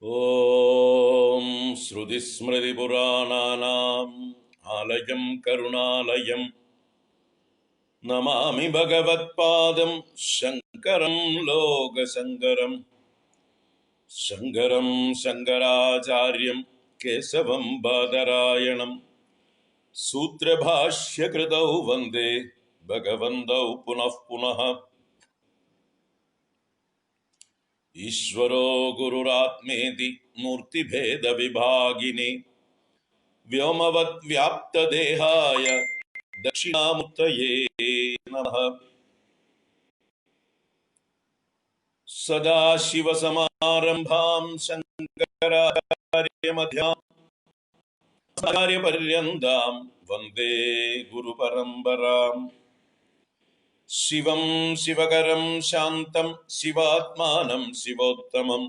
ഓം ശ്രുതിസ്മൃതിപുരാണാനാം ആലയം കരുണാലയം നമാമി ഭഗവത്പാദം ശങ്കരം ലോകശങ്കരം ശങ്കരം ശങ്കരാചാര്യം കേശവം ബാദരായണം സൂത്രഭാഷ്യകൃതൗ വന്ദേ ഭഗവന്തൗ പുനഃ പുനഃ. ഈശ്വരോ ഗുരുരാത്മേതി മൂർത്തിഭേദ വിഭാഗിനി വ്യോമവത് വ്യാപ്തദേഹായ ദക്ഷിണാമൂർത്തയേ നമഃ. സദാശിവസമാരംഭാം ശങ്കരാചാര്യമധ്യാം ആചാര്യപര്യന്താം വന്ദേ ഗുരുപരമ്പരാം. ശിവം ശിവകരം ശാന്തം ശിവാത്മാനം ശിവോത്തമം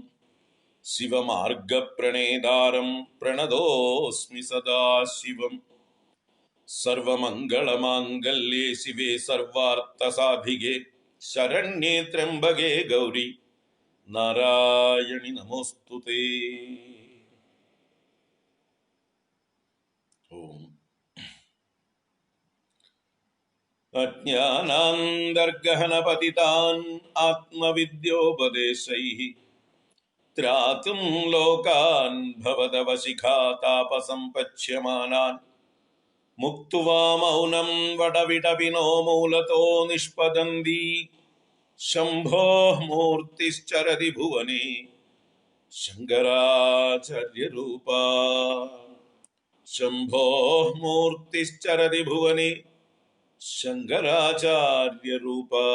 ശിവമാർഗപ്രണേതാരം പ്രണതോസ്മി സദാശിവം. സർവമംഗളമാംഗല്യേ ശിവേ സർവാർത്ഥസാധികേ ശരണ്യേ ത്രംബകേ ഗൗരി നാരായണി നമോസ്തുതേ. ഓം അജ്ഞാനാന്തർഗഹനപതിതാൻ ആത്മവിദ്യോപദേശൈഃ ത്രാതും ലോകാൻ ഭവതവശിഖാതാപസംപച്യമാനാൻ മുക്ത്വാ മൗനം വടവിടവിനോ മൂലതോ നിഷ്പദന്തി. ശംഭോ മൂർത്തിശ്ചരതി ഭുവനെ ശങ്കരാചാര്യരൂപാ. ശംഭോ മൂർത്തിശ്ചരതി ഭുവനെ ശങ്കരാചാര്യരൂപാ.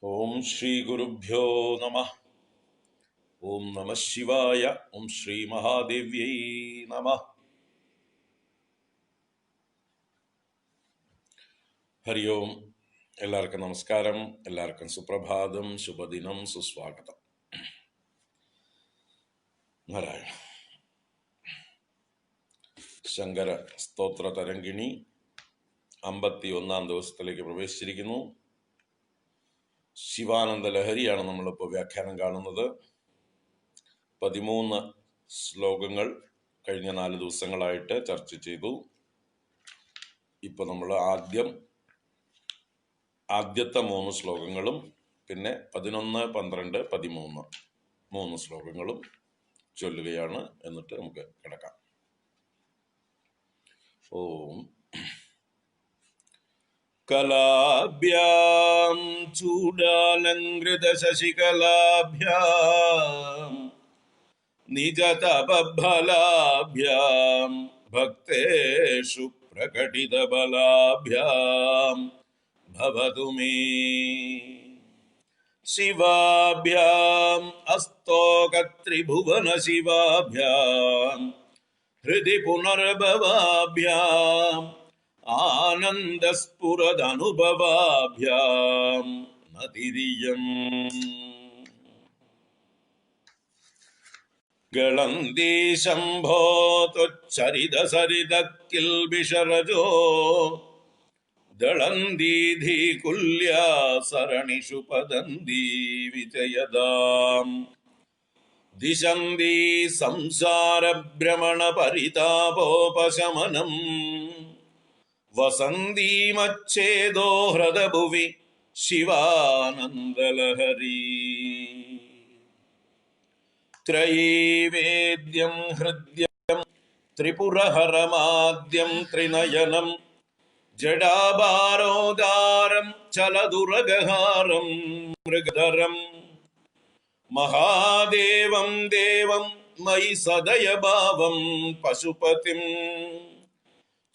ഓം ശ്രീ ഗുരുഭ്യോ നമഃ. ഓം നമഃ ശിവായ. ഓം ശ്രീ മഹാദേവ്യൈ നമഃ. ഹരി ഓം. എല്ലാവർക്കും നമസ്കാരം, എല്ലാവർക്കും സുപ്രഭാതം, ശുഭദിനം, സുസ്വാഗതം. നാരായണ. ശങ്കര സ്തോത്ര തരംഗിണി 51 ദിവസത്തിലേക്ക് പ്രവേശിച്ചിരിക്കുന്നു. ശിവാനന്ദ ലഹരിയാണ് നമ്മളിപ്പോൾ വ്യാഖ്യാനം കാണുന്നത്. 13 ശ്ലോകങ്ങൾ കഴിഞ്ഞ 4 ദിവസങ്ങളായിട്ട് ചർച്ച ചെയ്തു. ഇപ്പൊ നമ്മൾ ആദ്യത്തെ 3 ശ്ലോകങ്ങളും പിന്നെ 11, 12, 13 3 ശ്ലോകങ്ങളും ചൊല്ലുകയാണ്. എന്നിട്ട് നമുക്ക് കിടക്കാം. ഓം കലാഭ്യാം ചൂഡാലങ്കൃത ശശികലാഭ്യാം നിജതപഫലാഭ്യാം ഭക്തേഷു പ്രകടിതബലാഭ്യാം ഭവതു മേ. ശിവാഭ്യാം അസ്തോകത്രിഭുവന ശിവാഭ്യാം ഹൃദി പുനർഭവാഭ്യാം ആനന്ദസ്ഫുരദനുഭവാഭ്യാം നതിരിയം. ഗളന്തി ശംഭോ ത്വച്ചരിതസരിത കിൽബിഷരജോ ദളന്തീധീകുല്യാ സരണിഷു പദന്തി വിജയദാം. ദിശന്തി സംസാരഭ്രമണ പരിതാപോപശമനം വസന്തീമച്ഛേദോ ഹൃദഭുവി ശിവാനന്ദലഹരി. ത്രയീവേദ്യം ഹൃദ്യം ത്രിപുരഹരമാദ്യം ത്രിനയനം ജഡാഭാരോദാരം ചലദുരഗഹാരം മൃഗധരം മഹാദേവം ദേവം മയി സദയഭാവം പശുപതിം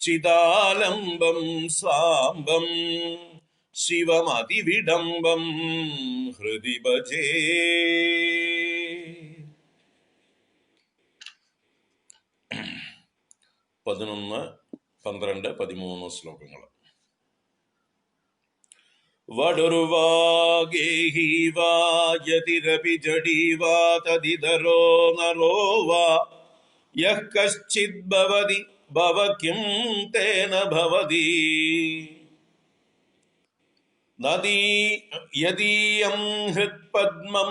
ചിദാലംബം സാംബം ശിവമതിവിഡംബം ഹൃദി ഭജേ. 11, 12, 13 ശ്ലോകങ്ങൾ. വടുർവാഗേഹി വായതിരപി ജഡീവാ തദിതരോ നരോ വാ യഃ കശ്ചിദ് ഭവതി ഭവ കിം തേന ഭവതി. നദീ യദീയം ഹൃത്പദ്മം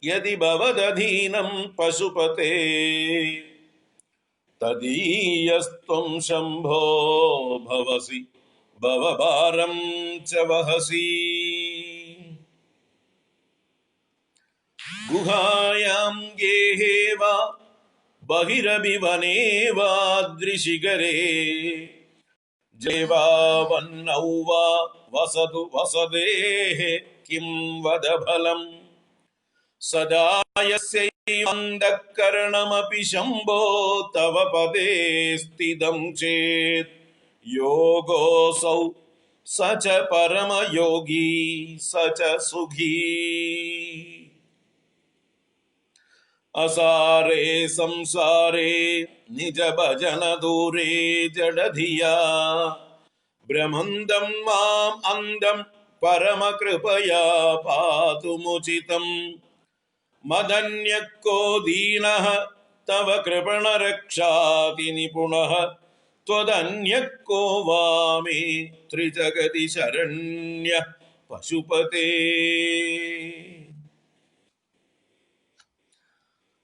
യദി ഭവദധീനം പശുപതേ തദീയസ്ത്വം ശംഭോ ഭവസി ഭവഭാരം ച വഹസി. ഗുഹായാം ഗേഹേ വാ ബഹിരപി വനേ വാ ദൃശികരേ ജൈവാ വന്നൗ വാ വസതു വസതേഃ കിം വദ ഫലം. സദാ യസ്യൈവന്ധഃകരണമപി ശംഭോ തവ പദേ സ്ഥിതം ചേത് യോഗോऽസൗ സ ച പരമയോഗീ സ ച സുഖീ. അസാരേ സംസാരേ നിജ ഭജന ദൂരേ ജഡധിയാ ഭ്രമന്തം മാം അന്ധം പരമകൃപയാ പാതുമുചിതം. മദന്യക്കോ ദീനഃ തവ കൃപണരക്ഷാതി നിപുണഃ ത്വദന്യക്കോ വാമേ ത്രിജഗതി ശരണ്യഃ പശുപതേ.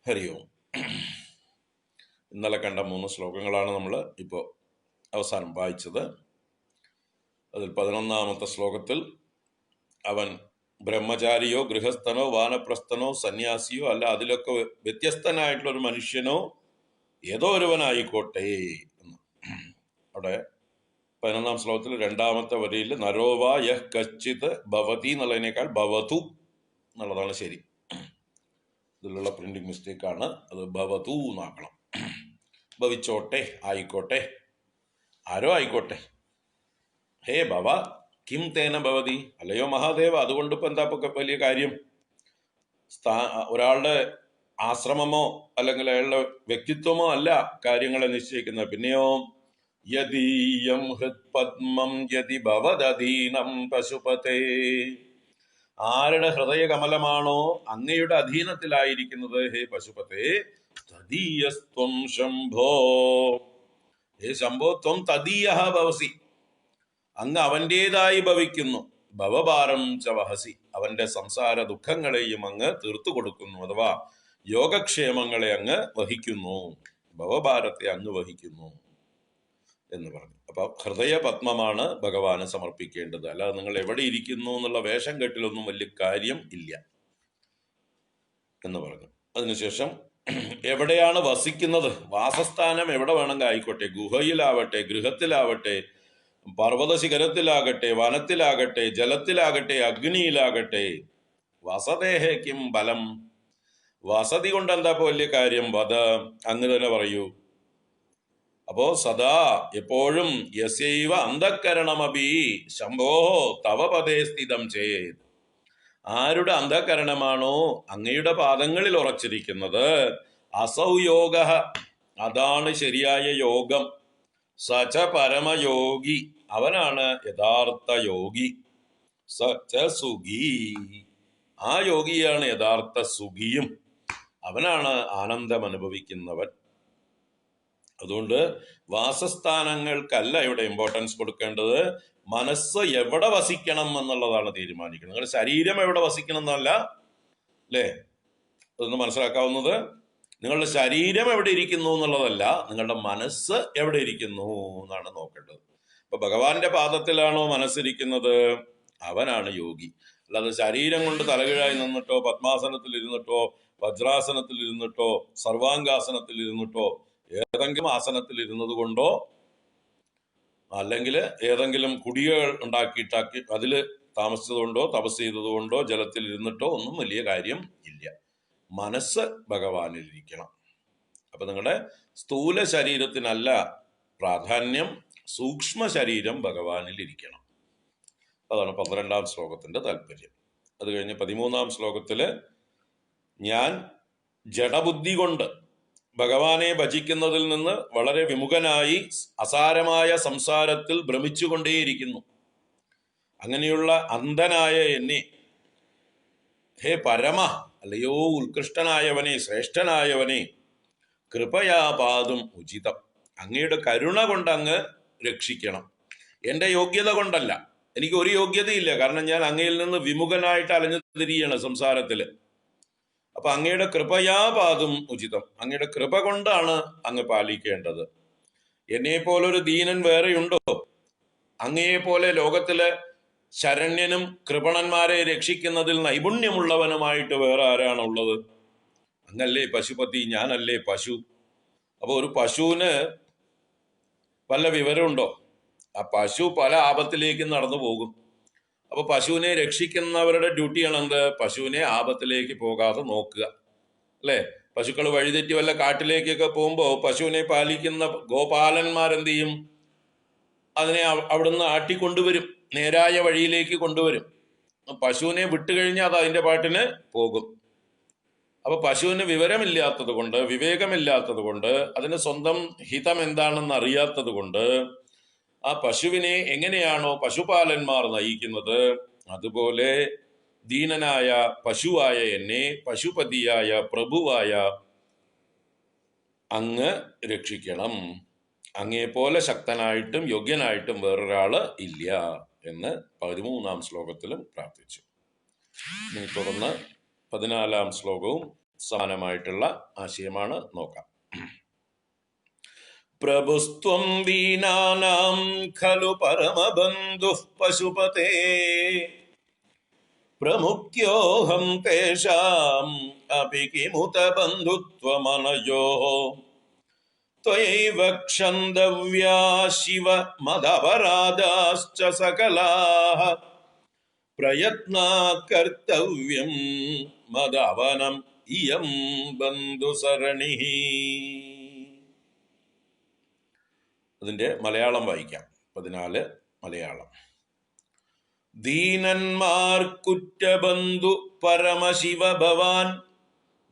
ഹരി ഓം. ഇന്നലെ കണ്ട 3 ശ്ലോകങ്ങളാണ് നമ്മൾ ഇപ്പോൾ അവസാനം വായിച്ചത്. അതിൽ 11ാമത്തെ ശ്ലോകത്തിൽ അവൻ ബ്രഹ്മചാരിയോ ഗൃഹസ്ഥനോ വാനപ്രസ്ഥനോ സന്യാസിയോ അല്ല, അതിലൊക്കെ വ്യത്യസ്തനായിട്ടുള്ള ഒരു മനുഷ്യനോ ഏതോ ഒരുവനായിക്കോട്ടെ എന്ന്. അവിടെ 11ാം ശ്ലോകത്തിൽ 2ാമത്തെ വരിയിൽ നരോവാ യഹ് കശ്ചിത് ഭവതി എന്നുള്ളതിനേക്കാൾ ഭവതു എന്നുള്ളതാണ് ശരി. ഇതിലുള്ള പ്രിന്റിംഗ് മിസ്റ്റേക്കാണ്. അത് ഭവതു എന്നാക്കണം. ഭവിച്ചോട്ടെ, ആയിക്കോട്ടെ, ആരോ ആയിക്കോട്ടെ. ഹേ ഭവ കിം തേന ഭവതി, അല്ലയോ മഹാദേവ, അതുകൊണ്ട് ഇപ്പം എന്താ വലിയ കാര്യം? ഒരാളുടെ ആശ്രമമോ അല്ലെങ്കിൽ അയാളുടെ വ്യക്തിത്വമോ അല്ല കാര്യങ്ങളെ നിശ്ചയിക്കുന്നത്. പിന്നെയോ യദീയം ഹൃത്പദ്മം യദി ഭവദധീനം പശുപതേ, ആരുടെ ഹൃദയകമലമാണോ അങ്ങയുടെ അധീനത്തിലായിരിക്കുന്നത് ഹേ പശുപതേ, തദീയസ്ത്വം ശംഭോ, ഹേ ശംഭോ ത്വം തദീയഃ ഭവസി, അങ്ങ് അവൻ്റേതായി ഭവിക്കുന്നു. ഭവഭാരം ച വഹസി, അവന്റെ സംസാര ദുഃഖങ്ങളെയും അങ്ങ് തീർത്തു കൊടുക്കുന്നു, അഥവാ യോഗക്ഷേമങ്ങളെ അങ്ങ് വഹിക്കുന്നു, ഭവഭാരത്തെ അങ്ങ് വഹിക്കുന്നു എന്ന് പറഞ്ഞു. അപ്പൊ ഹൃദയപത്മമാണ് ഭഗവാന് സമർപ്പിക്കേണ്ടത്. അല്ലാതെ നിങ്ങൾ എവിടെ ഇരിക്കുന്നു എന്നുള്ള വേഷം കെട്ടിലൊന്നും വലിയ കാര്യം ഇല്ല എന്ന് പറഞ്ഞു. അതിനുശേഷം എവിടെയാണ് വസിക്കുന്നത്, വാസസ്ഥാനം എവിടെ വേണമെങ്കിൽ ആയിക്കോട്ടെ, ഗുഹയിലാവട്ടെ, ഗൃഹത്തിലാവട്ടെ, പർവ്വത ശിഖരത്തിലാകട്ടെ, വനത്തിലാകട്ടെ, ജലത്തിലാകട്ടെ, അഗ്നിയിലാകട്ടെ, വസതേഹേ കിം ബലം, വസതി കൊണ്ട് എന്താ വലിയ കാര്യം? വധ, അങ്ങ് തന്നെ പറയൂ. അപ്പോ സദാ എപ്പോഴും യസ്യൈവ അന്ധഃകരണമപി ശംഭോ തവ പദേ സ്ഥിതം ചേത്, ആരുടെ അന്ധഃകരണമാണോ അങ്ങയുടെ പാദങ്ങളിൽ ഉറച്ചിരിക്കുന്നത്, അസൗ യോഗ, അതാണ് ശരിയായ യോഗം, സച പരമയോഗി, അവനാണ് യഥാർത്ഥ യോഗി, സച സുഖി, ആ യോഗിയാണ് യഥാർത്ഥ സുഖിയും, അവനാണ് ആനന്ദം അനുഭവിക്കുന്നവൻ. അതുകൊണ്ട് വാസസ്ഥാനങ്ങൾക്കല്ല ഇവിടെ ഇമ്പോർട്ടൻസ് കൊടുക്കേണ്ടത്, മനസ്സ് എവിടെ വസിക്കണം എന്നുള്ളതാണ് തീരുമാനിക്കുന്നത്. നിങ്ങളുടെ ശരീരം എവിടെ വസിക്കണം എന്നല്ല, അല്ലേ? അതൊന്ന് മനസ്സിലാക്കാവുന്നത്. നിങ്ങളുടെ ശരീരം എവിടെ ഇരിക്കുന്നു എന്നുള്ളതല്ല, നിങ്ങളുടെ മനസ്സ് എവിടെ ഇരിക്കുന്നു എന്നാണ് നോക്കേണ്ടത്. അപ്പൊ ഭഗവാന്റെ പാദത്തിലാണോ മനസ്സിരിക്കുന്നത്, അവനാണ് യോഗി. അല്ലാതെ ശരീരം കൊണ്ട് തലകീഴായി നിന്നിട്ടോ, പത്മാസനത്തിൽ ഇരുന്നിട്ടോ, വജ്രാസനത്തിൽ ഇരുന്നിട്ടോ, സർവാംഗാസനത്തിൽ ഇരുന്നിട്ടോ, ഏതെങ്കിലും ആസനത്തിൽ ഇരുന്നത് കൊണ്ടോ, അല്ലെങ്കിൽ ഏതെങ്കിലും കുടികൾ ഉണ്ടാക്കി അതിൽ താമസിച്ചതുകൊണ്ടോ, തപസ് ചെയ്തതുകൊണ്ടോ, ജലത്തിൽ ഇരുന്നിട്ടോ ഒന്നും വലിയ കാര്യം ഇല്ല. മനസ്സ് ഭഗവാനിൽ ഇരിക്കണം. അപ്പൊ നിങ്ങളുടെ സ്ഥൂല ശരീരത്തിനല്ല പ്രാധാന്യം, സൂക്ഷ്മ ശരീരം ഭഗവാനിൽ ഇരിക്കണം. അതാണ് 12ാം ശ്ലോകത്തിന്റെ താല്പര്യം. അത് കഴിഞ്ഞ് 13ാം ശ്ലോകത്തില് ഞാൻ ജഡബുദ്ധി കൊണ്ട് ഭഗവാനെ ഭജിക്കുന്നതിൽ നിന്ന് വളരെ വിമുഖനായി അസാരമായ സംസാരത്തിൽ ഭ്രമിച്ചുകൊണ്ടേയിരിക്കുന്നു. അങ്ങനെയുള്ള അന്ധനായ എന്നെ ഹേ പരമ, അല്ലയോ ഉത്കൃഷ്ടനായവനെ, ശ്രേഷ്ഠനായവനെ, കൃപയാ പാതും ഉചിതം, അങ്ങയുടെ കരുണ കൊണ്ട് അങ്ങ് രക്ഷിക്കണം. എൻ്റെ യോഗ്യത കൊണ്ടല്ല, എനിക്ക് ഒരു യോഗ്യതയില്ല, കാരണം ഞാൻ അങ്ങയിൽ നിന്ന് വിമുഖനായിട്ട് അലഞ്ഞു തിരിയാണ് സംസാരത്തില്. അപ്പൊ അങ്ങയുടെ കൃപയാ പാതും ഉചിതം, അങ്ങയുടെ കൃപ കൊണ്ടാണ് അങ്ങ് പാലിക്കേണ്ടത്. എന്നെ പോലൊരു ദീനൻ വേറെയുണ്ടോ? അങ്ങയെ പോലെ ലോകത്തിലെ ശരണ്യനും കൃപണന്മാരെ രക്ഷിക്കുന്നതിൽ നൈപുണ്യമുള്ളവനുമായിട്ട് വേറെ ആരാണുള്ളത്? അങ്ങല്ലേ പശുപതി, ഞാനല്ലേ പശു. അപ്പൊ ഒരു പശുവിന് വല്ല വിവരമുണ്ടോ? ആ പശു പല ആപത്തിലേക്ക് നടന്നു പോകും. അപ്പൊ പശുവിനെ രക്ഷിക്കുന്നവരുടെ ഡ്യൂട്ടിയാണ് എന്ത്? പശുവിനെ ആപത്തിലേക്ക് പോകാതെ നോക്കുക, അല്ലെ? പശുക്കൾ വഴിതെറ്റി വല്ല കാട്ടിലേക്കൊക്കെ പോകുമ്പോൾ പശുവിനെ പാലിക്കുന്ന ഗോപാലന്മാരെന്ത് ചെയ്യും? അതിനെ അവിടുന്ന് ആട്ടിക്കൊണ്ടുവരും, നേരായ വഴിയിലേക്ക് കൊണ്ടുവരും. പശുവിനെ വിട്ടുകഴിഞ്ഞാൽ അത് അതിന്റെ പാട്ടിന് പോകും. അപ്പൊ പശുവിന് വിവരമില്ലാത്തത് കൊണ്ട്, വിവേകമില്ലാത്തത് കൊണ്ട്, അതിന് സ്വന്തം ഹിതം എന്താണെന്ന് അറിയാത്തത് കൊണ്ട് ആ പശുവിനെ എങ്ങനെയാണോ പശുപാലന്മാർ നയിക്കുന്നത്, അതുപോലെ ദീനനായ പശുവായ എന്നെ പശുപതിയായ പ്രഭുവായ അങ്ങ് രക്ഷിക്കണം. അങ്ങേപോലെ ശക്തനായിട്ടും യോഗ്യനായിട്ടും വേറൊരാള് ഇല്ല എന്ന് 13-ാം ശ്ലോകത്തിലും പ്രാർത്ഥിച്ചു. ഇനി തുടർന്ന് 14-ാം ശ്ലോകവും സമാനമായിട്ടുള്ള ആശയമാണ്. നോക്കാം. പ്രഭുസ്ത്വം ദീനാനാം ഖലു പരമബന്ധുഃ പശുപതേ പ്രമുഖ്യോഹം തേഷാം അപി കിമുത ബന്ധുത്വമനയോഃ ത്വയൈവ ക്ഷന്തവ്യാ ശിവ മദപരാധാശ്ച സകലാഃ പ്രയത്നാത് കർത്തവ്യം മദവനം ഇയം ബന്ധുസരണിഃ. അതിന്റെ മലയാളം വായിക്കാം. 14 മലയാളം. ദീനന്മാർ കുറ്റബന്ധു പരമശിവ ഭവാൻ,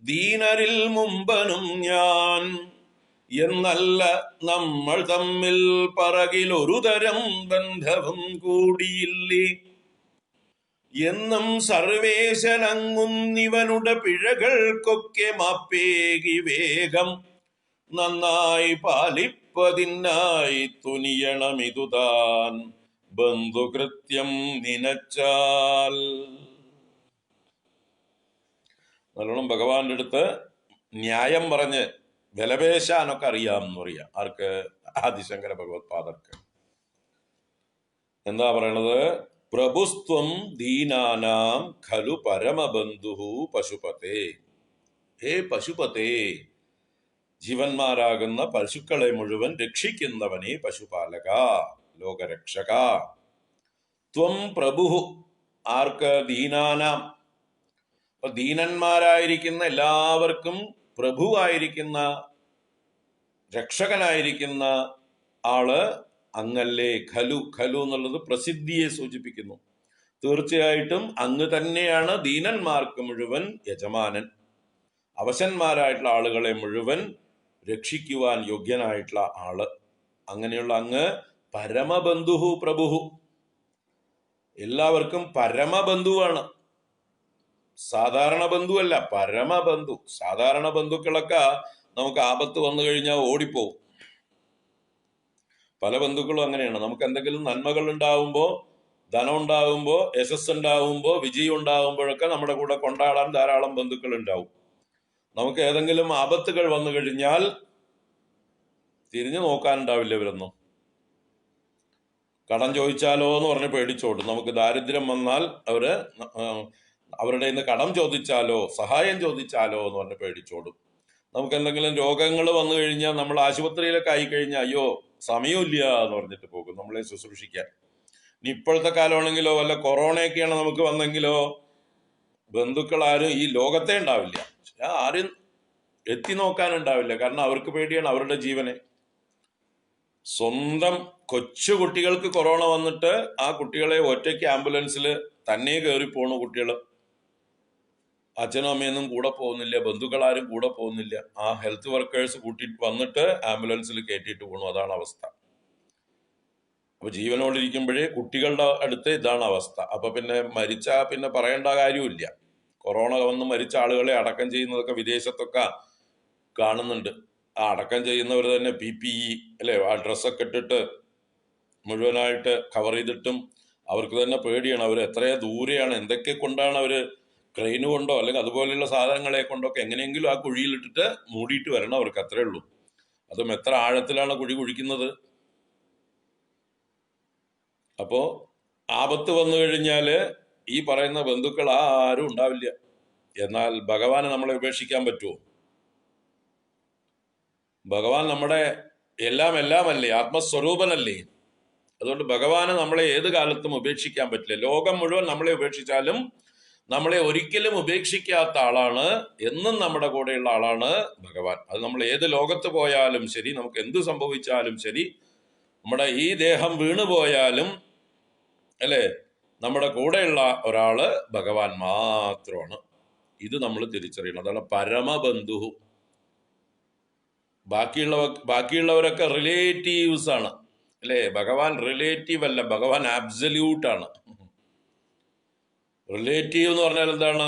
ദീനരിൽ മുമ്പനും ഞാൻ എന്നല്ല നമ്മൾ തമ്മിൽ പറകിലൊരു തരം ബന്ധവും കൂടിയില്ലേ. എന്നും സർവേശനങ്ങുന്നിവനുടെ പിഴകൾക്കൊക്കെ മാപ്പേകി വേഗം നന്നായി പാലിപ്പതിനായി തുനിയണമിതുതാൻ ബന്ധുകൃത്യം നിനച്ചാൽ. നല്ലോണം ഭഗവാന്റെ അടുത്ത് ന്യായം പറഞ്ഞ് വിലപേശാനൊക്കെ അറിയാം എന്ന് പറയാം. ആർക്ക്? ആദിശങ്കര ഭഗവത് പാദർക്ക്. എന്താ പറയണത്? പ്രഭുസ്ത്വം ദീനാനാം ഖലു പരമബന്ധു പശുപതേ. ഹേ പശുപതേ, ജീവന്മാരാകുന്ന പശുക്കളെ മുഴുവൻ രക്ഷിക്കുന്നവനെ പശുപാലക, ലോകരക്ഷക. ത്വം പ്രഭുഹു, ആർക്ക്? ദീനാനാം. അപ്പൊ ദീനന്മാരായിരിക്കുന്ന എല്ലാവർക്കും പ്രഭുവായിരിക്കുന്ന, രക്ഷകനായിരിക്കുന്ന ആള് അങ്ങല്ലേ. ഖലു, ഖലു എന്നുള്ളത് പ്രസിദ്ധിയെ സൂചിപ്പിക്കുന്നു. തീർച്ചയായിട്ടും അങ്ങ് തന്നെയാണ് ദീനന്മാർക്ക് മുഴുവൻ യജമാനൻ. അവശന്മാരായിട്ടുള്ള ആളുകളെ മുഴുവൻ രക്ഷിക്കുവാൻ യോഗ്യനായിട്ടുള്ള ആള്. അങ്ങനെയുള്ള അങ്ങ് പരമബന്ധുഹു പ്രഭുഹു, എല്ലാവർക്കും പരമബന്ധുവാണ്. സാധാരണ ബന്ധുവല്ല, പരമബന്ധു. സാധാരണ ബന്ധുക്കളൊക്കെ നമുക്ക് ആപത്ത് വന്നു കഴിഞ്ഞാൽ ഓടിപ്പോവും. പല ബന്ധുക്കളും അങ്ങനെയാണ്. നമുക്ക് എന്തെങ്കിലും നന്മകൾ ഉണ്ടാവുമ്പോ, ധനം ഉണ്ടാവുമ്പോ, യശസ് ഉണ്ടാവുമ്പോ, വിജയം ഉണ്ടാവുമ്പോഴൊക്കെ നമ്മുടെ കൂടെ കൊണ്ടാടാൻ ധാരാളം ബന്ധുക്കൾ ഉണ്ടാവും. നമുക്ക് ഏതെങ്കിലും ആപത്തുകൾ വന്നു കഴിഞ്ഞാൽ തിരിഞ്ഞു നോക്കാനുണ്ടാവില്ല ഇവരൊന്നും. കടം ചോദിച്ചാലോ എന്ന് പറഞ്ഞ് പേടിച്ചോടും. നമുക്ക് ദാരിദ്ര്യം വന്നാൽ അവരുടെ ഇന്ന് കടം ചോദിച്ചാലോ സഹായം ചോദിച്ചാലോ എന്ന് പറഞ്ഞ് പേടിച്ചോടും. നമുക്ക് എന്തെങ്കിലും രോഗങ്ങൾ വന്നു കഴിഞ്ഞാൽ, നമ്മൾ ആശുപത്രിയിലൊക്കെ ആയി കഴിഞ്ഞാൽ അയ്യോ സമയമില്ല എന്ന് പറഞ്ഞിട്ട് പോകും നമ്മളെ ശുശ്രൂഷിക്കാൻ. ഇനി ഇപ്പോഴത്തെ കാലമാണെങ്കിലോ വല്ല കൊറോണയൊക്കെയാണ് നമുക്ക് വന്നെങ്കിലോ ബന്ധുക്കൾ ആരും ഈ ലോകത്തെ ഉണ്ടാവില്ല, ആരും എത്തി നോക്കാനുണ്ടാവില്ല. കാരണം അവർക്ക് പേടിയാണ് അവരുടെ ജീവനെ. സ്വന്തം കൊച്ചു കുട്ടികൾക്ക് കൊറോണ വന്നിട്ട് ആ കുട്ടികളെ ഒറ്റയ്ക്ക് ആംബുലൻസിൽ തന്നെ കയറി പോണു കുട്ടികള്. അച്ഛനും അമ്മയൊന്നും കൂടെ പോകുന്നില്ല, ബന്ധുക്കളാരും കൂടെ പോകുന്നില്ല. ആ ഹെൽത്ത് വർക്കേഴ്സ് കൂട്ടിട്ട് വന്നിട്ട് ആംബുലൻസിൽ കയറ്റിയിട്ട് പോണു. അതാണ് അവസ്ഥ. അപ്പൊ ജീവനോടിരിക്കുമ്പോഴേ കുട്ടികളുടെ അടുത്ത് ഇതാണ് അവസ്ഥ. അപ്പൊ പിന്നെ മരിച്ചാ പിന്നെ പറയേണ്ട കാര്യമില്ല. കൊറോണ വന്ന് മരിച്ച ആളുകളെ അടക്കം ചെയ്യുന്നതൊക്കെ വിദേശത്തൊക്കെ കാണുന്നുണ്ട്. ആ അടക്കം ചെയ്യുന്നവർ തന്നെ PPE അല്ലെ, ആ ഡ്രസ്സൊക്കെ ഇട്ടിട്ട് മുഴുവനായിട്ട് കവർ ചെയ്തിട്ടും അവർക്ക് തന്നെ പേടിയാണ്. അവർ എത്രയോ ദൂരെയാണ്, എന്തൊക്കെ കൊണ്ടാണ് അവർ ക്രെയിൻ കൊണ്ടോ അല്ലെങ്കിൽ അതുപോലെയുള്ള സാധനങ്ങളെ കൊണ്ടൊക്കെ എങ്ങനെയെങ്കിലും ആ കുഴിയിലിട്ടിട്ട് മൂടിയിട്ട് വരണം. അവർക്ക് അത്രേ ഉള്ളൂ. അതും എത്ര ആഴത്തിലാണ് കുഴി കുഴിക്കുന്നത്. അപ്പോ ആപത്ത് വന്നു കഴിഞ്ഞാല് ഈ പറയുന്ന ബന്ധുക്കൾ ആരും ഉണ്ടാവില്ല. എന്നാൽ ഭഗവാനെ നമ്മളെ ഉപേക്ഷിക്കാൻ പറ്റുമോ? ഭഗവാൻ നമ്മുടെ എല്ലാം അല്ലേ, ആത്മസ്വരൂപനല്ലേ. അതുകൊണ്ട് ഭഗവാനെ നമ്മളെ ഏത് കാലത്തും ഉപേക്ഷിക്കാൻ പറ്റില്ല. ലോകം മുഴുവൻ നമ്മളെ ഉപേക്ഷിച്ചാലും നമ്മളെ ഒരിക്കലും ഉപേക്ഷിക്കാത്ത ആളാണ്, എന്നും നമ്മുടെ കൂടെയുള്ള ആളാണ് ഭഗവാൻ. അത് നമ്മൾ ഏത് ലോകത്ത് പോയാലും ശരി, നമുക്ക് എന്ത് സംഭവിച്ചാലും ശരി, നമ്മുടെ ഈ ദേഹം വീണുപോയാലും അല്ലേ, നമ്മുടെ കൂടെയുള്ള ഒരാള് ഭഗവാൻ മാത്രമാണ്. ഇത് നമ്മൾ തിരിച്ചറിയണം. അതാണ് പരമബന്ധു. ബാക്കിയുള്ളവരൊക്കെ റിലേറ്റീവ്സ് ആണ് അല്ലേ. ഭഗവാൻ റിലേറ്റീവ് അല്ല, ഭഗവാൻ ആബ്സല്യൂട്ട് ആണ്. റിലേറ്റീവ് എന്ന് പറഞ്ഞാൽ എന്താണ്?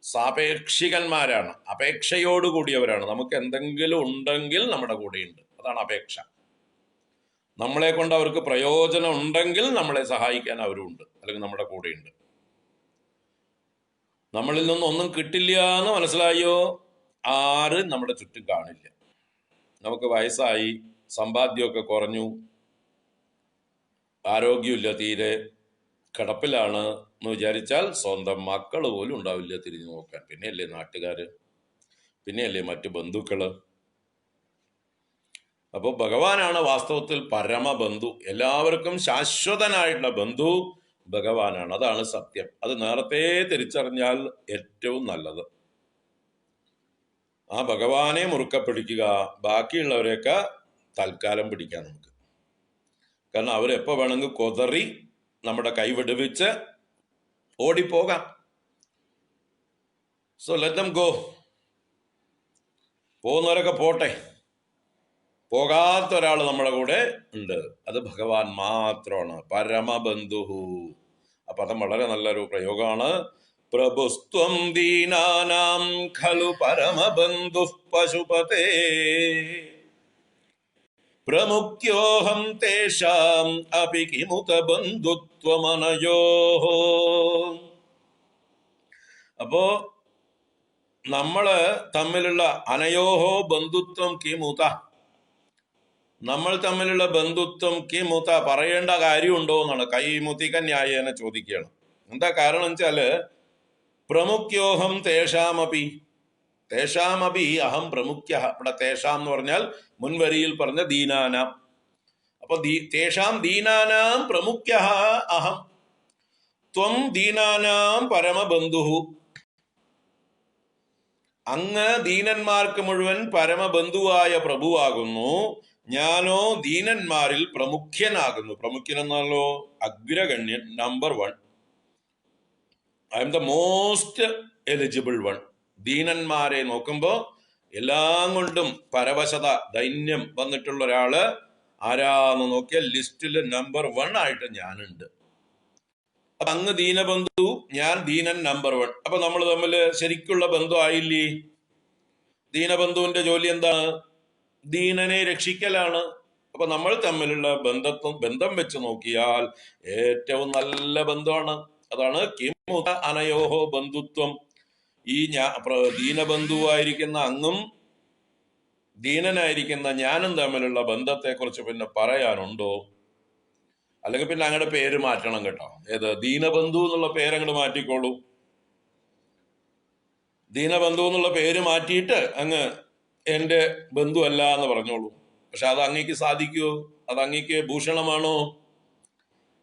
സാപേക്ഷികന്മാരാണ്, അപേക്ഷയോട് കൂടിയവരാണ്. നമുക്ക് എന്തെങ്കിലും ഉണ്ടെങ്കിൽ നമ്മുടെ കൂടെയുണ്ട്, അതാണ് അപേക്ഷ. നമ്മളെ കൊണ്ട് അവർക്ക് പ്രയോജനം ഉണ്ടെങ്കിൽ നമ്മളെ സഹായിക്കാൻ അവരുണ്ട്, അല്ലെങ്കിൽ നമ്മുടെ കൂടെയുണ്ട്. നമ്മളിൽ നിന്നും ഒന്നും കിട്ടില്ല എന്ന് മനസ്സിലായോ, ആരും നമ്മുടെ ചുറ്റും കാണില്ല. നമുക്ക് വയസ്സായി, സമ്പാദ്യമൊക്കെ കുറഞ്ഞു, ആരോഗ്യമില്ല, തീരെ കിടപ്പിലാണ് എന്ന് വിചാരിച്ചാൽ സ്വന്തം മക്കൾ പോലും ഉണ്ടാവില്ല തിരിഞ്ഞു നോക്കാൻ. പിന്നെയല്ലേ നാട്ടുകാര്, പിന്നെയല്ലേ മറ്റു ബന്ധുക്കള്. അപ്പോൾ ഭഗവാനാണ് വാസ്തവത്തിൽ പരമബന്ധു. എല്ലാവർക്കും ശാശ്വതനായിട്ടുള്ള ബന്ധു ഭഗവാനാണ്. അതാണ് സത്യം. അത് നേരത്തെ തിരിച്ചറിഞ്ഞാൽ ഏറ്റവും നല്ലത്. ആ ഭഗവാനെ മുറുക്കെ പിടിക്കുക, ബാക്കിയുള്ളവരെയൊക്കെ തൽക്കാലം പിടിക്കാം നമുക്ക്. കാരണം അവരെപ്പോ വേണമെങ്കിൽ കൊതറി നമ്മുടെ കൈവിടുവിച്ച് ഓടിപ്പോകാം. So let them go. പോകുന്നവരൊക്കെ പോട്ടെ. പോകാത്ത ഒരാൾ നമ്മുടെ കൂടെ ഉണ്ട്, അത് ഭഗവാൻ മാത്രമാണ്, പരമബന്ധു. ആ പദം വളരെ നല്ലൊരു പ്രയോഗമാണ്. പ്രഭുസ്ത്വം ദീനാനാം ഖലു പരമബന്ധു പശുപതേ പ്രമുഖ്യോഹം തേഷാം അപി കിമുത ബന്ധുത്വമനയോഃ. അപ്പോ നമ്മള് തമ്മിലുള്ള അനയോഹോ ബന്ധുത്വം കിമുത, നമ്മൾ തമ്മിലുള്ള ബന്ധുത്വം കിമുത പറയേണ്ട കാര്യമുണ്ടോ എന്നാണ് കൈമുതിക ന്യായേന ചോദിക്കുകയാണ്. എന്താ കാരണം വെച്ചാല് പ്രമുഖ്യോഹം തേഷാമപി, തേഷാമപി അഹം പ്രമുഖ്യ. ഇവിടെ തേഷാം എന്ന് പറഞ്ഞാൽ മുൻവരിയിൽ പറഞ്ഞ ദീനാനാം. അപ്പൊ തേഷാം ദീനാനാം പ്രമുഖ്യ അഹം, ത്വം ദീനാനാം പരമബന്ധു. അങ്ങ് ദീനന്മാർക്ക് മുഴുവൻ പരമബന്ധുവായ പ്രഭുവാകുന്നു, ഞാനോ ദീനന്മാരിൽ പ്രമുഖ്യനാകുന്നു. പ്രമുഖ്യൻ എന്നാലോ അഗ്രഗണ്യൻ, number 1. I am the most eligible one. ദീനന്മാരെ നോക്കുമ്പോ എല്ലാം കൊണ്ടും പരവശത, ദൈന്യം വന്നിട്ടുള്ള ഒരാള് ആരാന്ന് നോക്കിയാൽ ലിസ്റ്റില് നമ്പർ 1 ആയിട്ട് ഞാനുണ്ട്. അപ്പൊ അങ്ങ് ദീനബന്ധു, ഞാൻ ദീനൻ നമ്പർ 1. അപ്പൊ നമ്മൾ തമ്മിൽ ശരിക്കുള്ള ബന്ധം ആയില്ലേ? ദീനബന്ധുവിന്റെ ജോലി എന്താണ്? ദീനനെ രക്ഷിക്കലാണ്. അപ്പൊ നമ്മൾ തമ്മിലുള്ള ബന്ധം വെച്ച് നോക്കിയാൽ ഏറ്റവും നല്ല ബന്ധമാണ്. അതാണ് കിമുത അനയോഹോ ബന്ധുത്വം. ഈ ദീനബന്ധുവായിരിക്കുന്ന അങ്ങും ദീനനായിരിക്കുന്ന ഞാനും തമ്മിലുള്ള ബന്ധത്തെ കുറിച്ച് പിന്നെ പറയാനുണ്ടോ? അല്ലെങ്കിൽ പിന്നെ അങ്ങയുടെ പേര് മാറ്റണം കേട്ടോ. ഏത്? ദീനബന്ധു എന്നുള്ള പേരങ്ങോട്ട് മാറ്റിക്കോളൂ. ദീനബന്ധു എന്നുള്ള പേര് മാറ്റിയിട്ട് അങ്ങ് എന്റെ ബന്ധു അല്ല എന്ന് പറഞ്ഞോളൂ. പക്ഷെ അത് അങ്ങേക്ക് സാധിക്കുമോ? അത് അങ്ങേക്ക് ഭൂഷണമാണോ?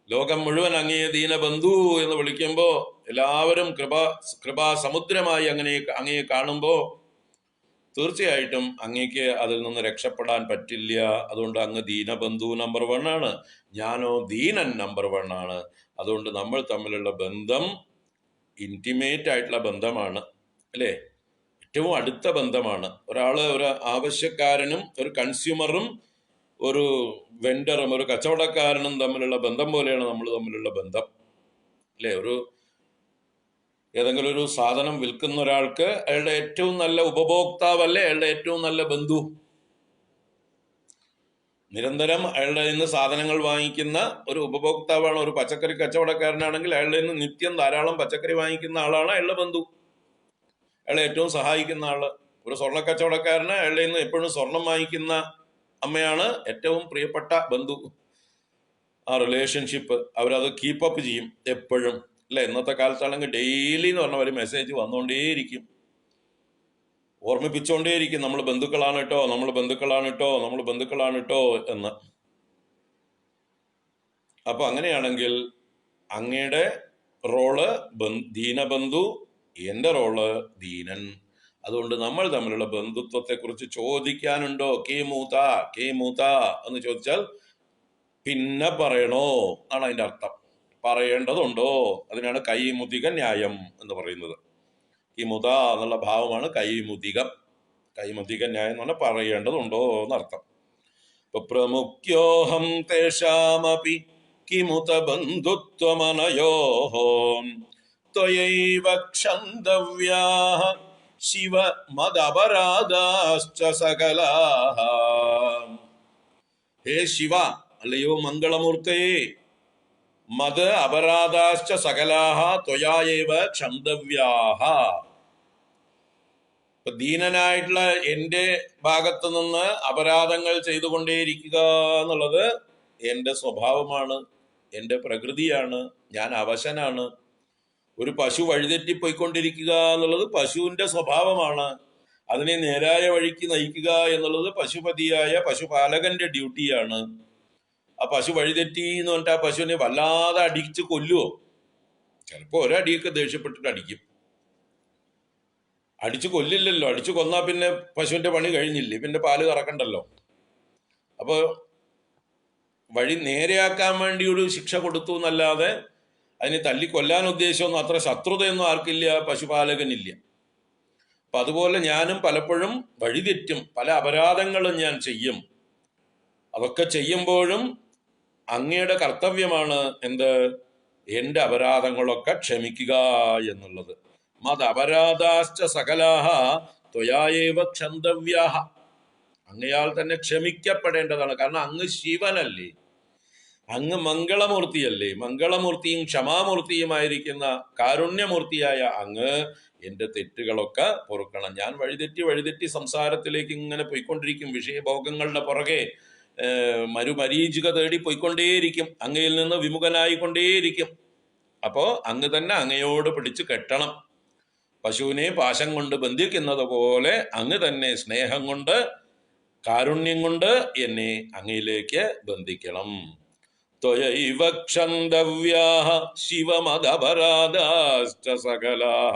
ലോകം മുഴുവൻ അങ്ങയെ ദീനബന്ധു എന്ന് വിളിക്കുമ്പോ എല്ലാവരും കൃപാസമുദ്രമായി അങ്ങയെ കാണുമ്പോ തീർച്ചയായിട്ടും അങ്ങേക്ക് അതിൽ നിന്ന് രക്ഷപ്പെടാൻ പറ്റില്ല. അതുകൊണ്ട് അങ്ങ് ദീനബന്ധു നമ്പർ 1 ആണ്, ഞാനോ ദീനൻ നമ്പർ 1 ആണ്. അതുകൊണ്ട് നമ്മൾ തമ്മിലുള്ള ബന്ധം ഇന്റിമേറ്റ് ആയിട്ടുള്ള ബന്ധമാണ് അല്ലേ, ഏറ്റവും അടുത്ത ബന്ധമാണ്. ഒരു ആവശ്യക്കാരനും ഒരു കൺസ്യൂമറും ഒരു വെണ്ടറും ഒരു കച്ചവടക്കാരനും തമ്മിലുള്ള ബന്ധം പോലെയാണ് നമ്മൾ തമ്മിലുള്ള ബന്ധം അല്ലേ. ഏതെങ്കിലും ഒരു സാധനം വിൽക്കുന്ന ഒരാൾക്ക് അയാളുടെ ഏറ്റവും നല്ല ഉപഭോക്താവല്ലേ അയാളുടെ ഏറ്റവും നല്ല ബന്ധു. നിരന്തരം അയാളുടെ നിന്ന് സാധനങ്ങൾ വാങ്ങിക്കുന്ന ഒരു ഉപഭോക്താവാണ്. ഒരു പച്ചക്കറി കച്ചവടക്കാരനാണെങ്കിൽ അയാളുടെ നിന്ന് നിത്യം ധാരാളം പച്ചക്കറി വാങ്ങിക്കുന്ന ആളാണ് അയാളുടെ ബന്ധു, അയാളെ ഏറ്റവും സഹായിക്കുന്ന ആള്. ഒരു സ്വർണ്ണ കച്ചവടക്കാരന് അയാളുടെ നിന്ന് എപ്പോഴും സ്വർണം വാങ്ങിക്കുന്ന അമ്മയാണ് ഏറ്റവും പ്രിയപ്പെട്ട ബന്ധു. ആ റിലേഷൻഷിപ്പ് അവരത് കീപ്പപ്പ് ചെയ്യും എപ്പോഴും, അല്ലെ? ഇന്നത്തെ കാലത്താണെങ്കിൽ ഡെയിലി എന്ന് പറഞ്ഞ ഒരു മെസ്സേജ് വന്നുകൊണ്ടേയിരിക്കും, ഓർമ്മിപ്പിച്ചുകൊണ്ടേയിരിക്കും, നമ്മൾ ബന്ധുക്കളാണ് കേട്ടോ, നമ്മൾ ബന്ധുക്കളാണ് കേട്ടോ, നമ്മൾ ബന്ധുക്കളാണ് കേട്ടോ എന്ന്. അപ്പൊ അങ്ങനെയാണെങ്കിൽ അങ്ങയുടെ റോള് ദീനബന്ധു, എന്റെ റോള് ദീനൻ. അതുകൊണ്ട് നമ്മൾ തമ്മിലുള്ള ബന്ധുത്വത്തെ കുറിച്ച് ചോദിക്കാനുണ്ടോ? കേ മൂത്ത എന്ന് ചോദിച്ചാൽ പിന്നെ പറയണോ ആണ് അതിന്റെ അർത്ഥം. പറയേണ്ടതുണ്ടോ? അതിനാണ് കൈമുതിക ന്യായം എന്ന് പറയുന്നത്. കിമുത എന്നുള്ള ഭാവമാണ് കൈമുതികം. കൈമുതിക ന്യായം എന്ന് പറഞ്ഞാൽ പറയേണ്ടതുണ്ടോ എന്നർത്ഥം. ഇപ്പൊ പ്രമുഖ്യോഹം തേഷാമപി കിമുത ബന്ധുത്വമനയോഹോ ത്വയൈവ ക്ഷന്തവ്യാഃ ശിവ മദപരാധാശ്ച സകലാഃ. ഹേ ശിവ, അല്ലയോ മംഗളമൂർത്തേ, മത് അപരാധാശ്ച സകലാഃ ത്വയായേവ ക്ഷന്തവ്യാഃ. ദീനനായിട്ടുള്ള എന്റെ ഭാഗത്തു നിന്ന് അപരാധങ്ങൾ ചെയ്തുകൊണ്ടേയിരിക്കുക എന്നുള്ളത് എന്റെ സ്വഭാവമാണ്, എന്റെ പ്രകൃതിയാണ്. ഞാൻ അവശനാണ്. ഒരു പശു വഴിതെറ്റിപ്പോയിക്കൊണ്ടിരിക്കുക എന്നുള്ളത് പശുവിന്റെ സ്വഭാവമാണ്. അതിനെ നേരായ വഴിക്ക് നയിക്കുക എന്നുള്ളത് പശുപതിയായ പശുപാലകന്റെ ഡ്യൂട്ടിയാണ്. ആ പശു വഴിതെറ്റി എന്ന് പറഞ്ഞിട്ട് ആ പശുവിനെ വല്ലാതെ അടിച്ച് കൊല്ലുവോ? ചിലപ്പോ ഒരടിയൊക്കെ ദേഷ്യപ്പെട്ടിട്ട് അടിക്കും. അടിച്ചു കൊല്ലില്ലല്ലോ. അടിച്ചു കൊന്നാ പിന്നെ പശുവിന്റെ പണി കഴിഞ്ഞില്ലേ, പിന്നെ പാല് കറക്കണ്ടല്ലോ. അപ്പൊ വഴി നേരെയാക്കാൻ വേണ്ടി ഒരു ശിക്ഷ കൊടുത്തു എന്നല്ലാതെ അതിനെ തല്ലിക്കൊല്ലാൻ ഉദ്ദേശമൊന്നും, അത്ര ശത്രുതയൊന്നും ആർക്കില്ല, പശുപാലകനില്ല. അപ്പൊ അതുപോലെ ഞാനും പലപ്പോഴും വഴിതെറ്റും, പല അപരാധങ്ങളും ഞാൻ ചെയ്യും. അതൊക്കെ ചെയ്യുമ്പോഴും അങ്ങയുടെ കർത്തവ്യമാണ് എന്ത്? എന്റെ അപരാധങ്ങളൊക്കെ ക്ഷമിക്കുക എന്നുള്ളത്. മത് അപരാധാശ്ച സകലാഃ ത്വയായേവ ക്ഷന്തവ്യാഃ. അങ്ങയാൽ തന്നെ ക്ഷമിക്കപ്പെടേണ്ടതാണ്. കാരണം അങ്ങ് ശിവനല്ലേ, അങ്ങ് മംഗളമൂർത്തിയല്ലേ. മംഗളമൂർത്തിയും ക്ഷമാമൂർത്തിയുമായിരിക്കുന്ന കാരുണ്യമൂർത്തിയായ അങ്ങ് എന്റെ തെറ്റുകളൊക്കെ പൊറുക്കണം. ഞാൻ വഴിതെറ്റി സംസാരത്തിലേക്ക് ഇങ്ങനെ പോയിക്കൊണ്ടിരിക്കും, വിഷയഭോഗങ്ങളുടെ പുറകെ മരുമരീചിക തേടി പോയിക്കൊണ്ടേയിരിക്കും, അങ്ങയിൽ നിന്ന് വിമുഖനായിക്കൊണ്ടേയിരിക്കും. അപ്പോ അങ്ങ് തന്നെ അങ്ങയോട് പിടിച്ചു കെട്ടണം. പശുവിനെ പാശം കൊണ്ട് ബന്ധിക്കുന്നത് പോലെ അങ്ങ് തന്നെ സ്നേഹം കൊണ്ട്, കാരുണ്യം കൊണ്ട് എന്നെ അങ്ങയിലേക്ക് ബന്ധിക്കണം. ത്വയൈവ ക്ഷന്തവ്യാഃ ശിവമദപരാധാശ്ച സകലാഃ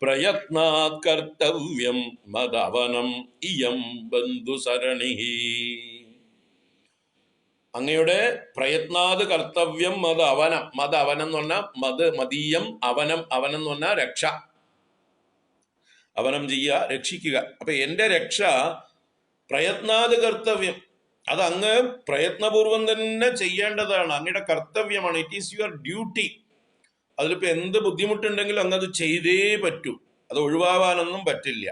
പ്രയത്നാത് കർത്തവ്യം മദവനം ഇയം ബന്ധുസരണിഃ. അങ്ങയുടെ പ്രയത്നാത് കർത്തവ്യം മദവനം. മദവനം എന്ന് പറഞ്ഞാൽ മദീയം, അവനം എന്ന് പറഞ്ഞാൽ രക്ഷ. അവനം ചെയ്യുക, രക്ഷിക്കുക. അപ്പൊ എന്റെ രക്ഷ പ്രയത്നാത് കർത്തവ്യം, അത് അങ്ങ് പ്രയത്നപൂർവം തന്നെ ചെയ്യേണ്ടതാണ്, അങ്ങയുടെ കർത്തവ്യമാണ്. It is your duty. അതിലിപ്പോ എന്ത് ബുദ്ധിമുട്ടുണ്ടെങ്കിലും അങ്ങ് അത് ചെയ്തേ പറ്റൂ, അത് ഒഴിവാവാനൊന്നും പറ്റില്ല.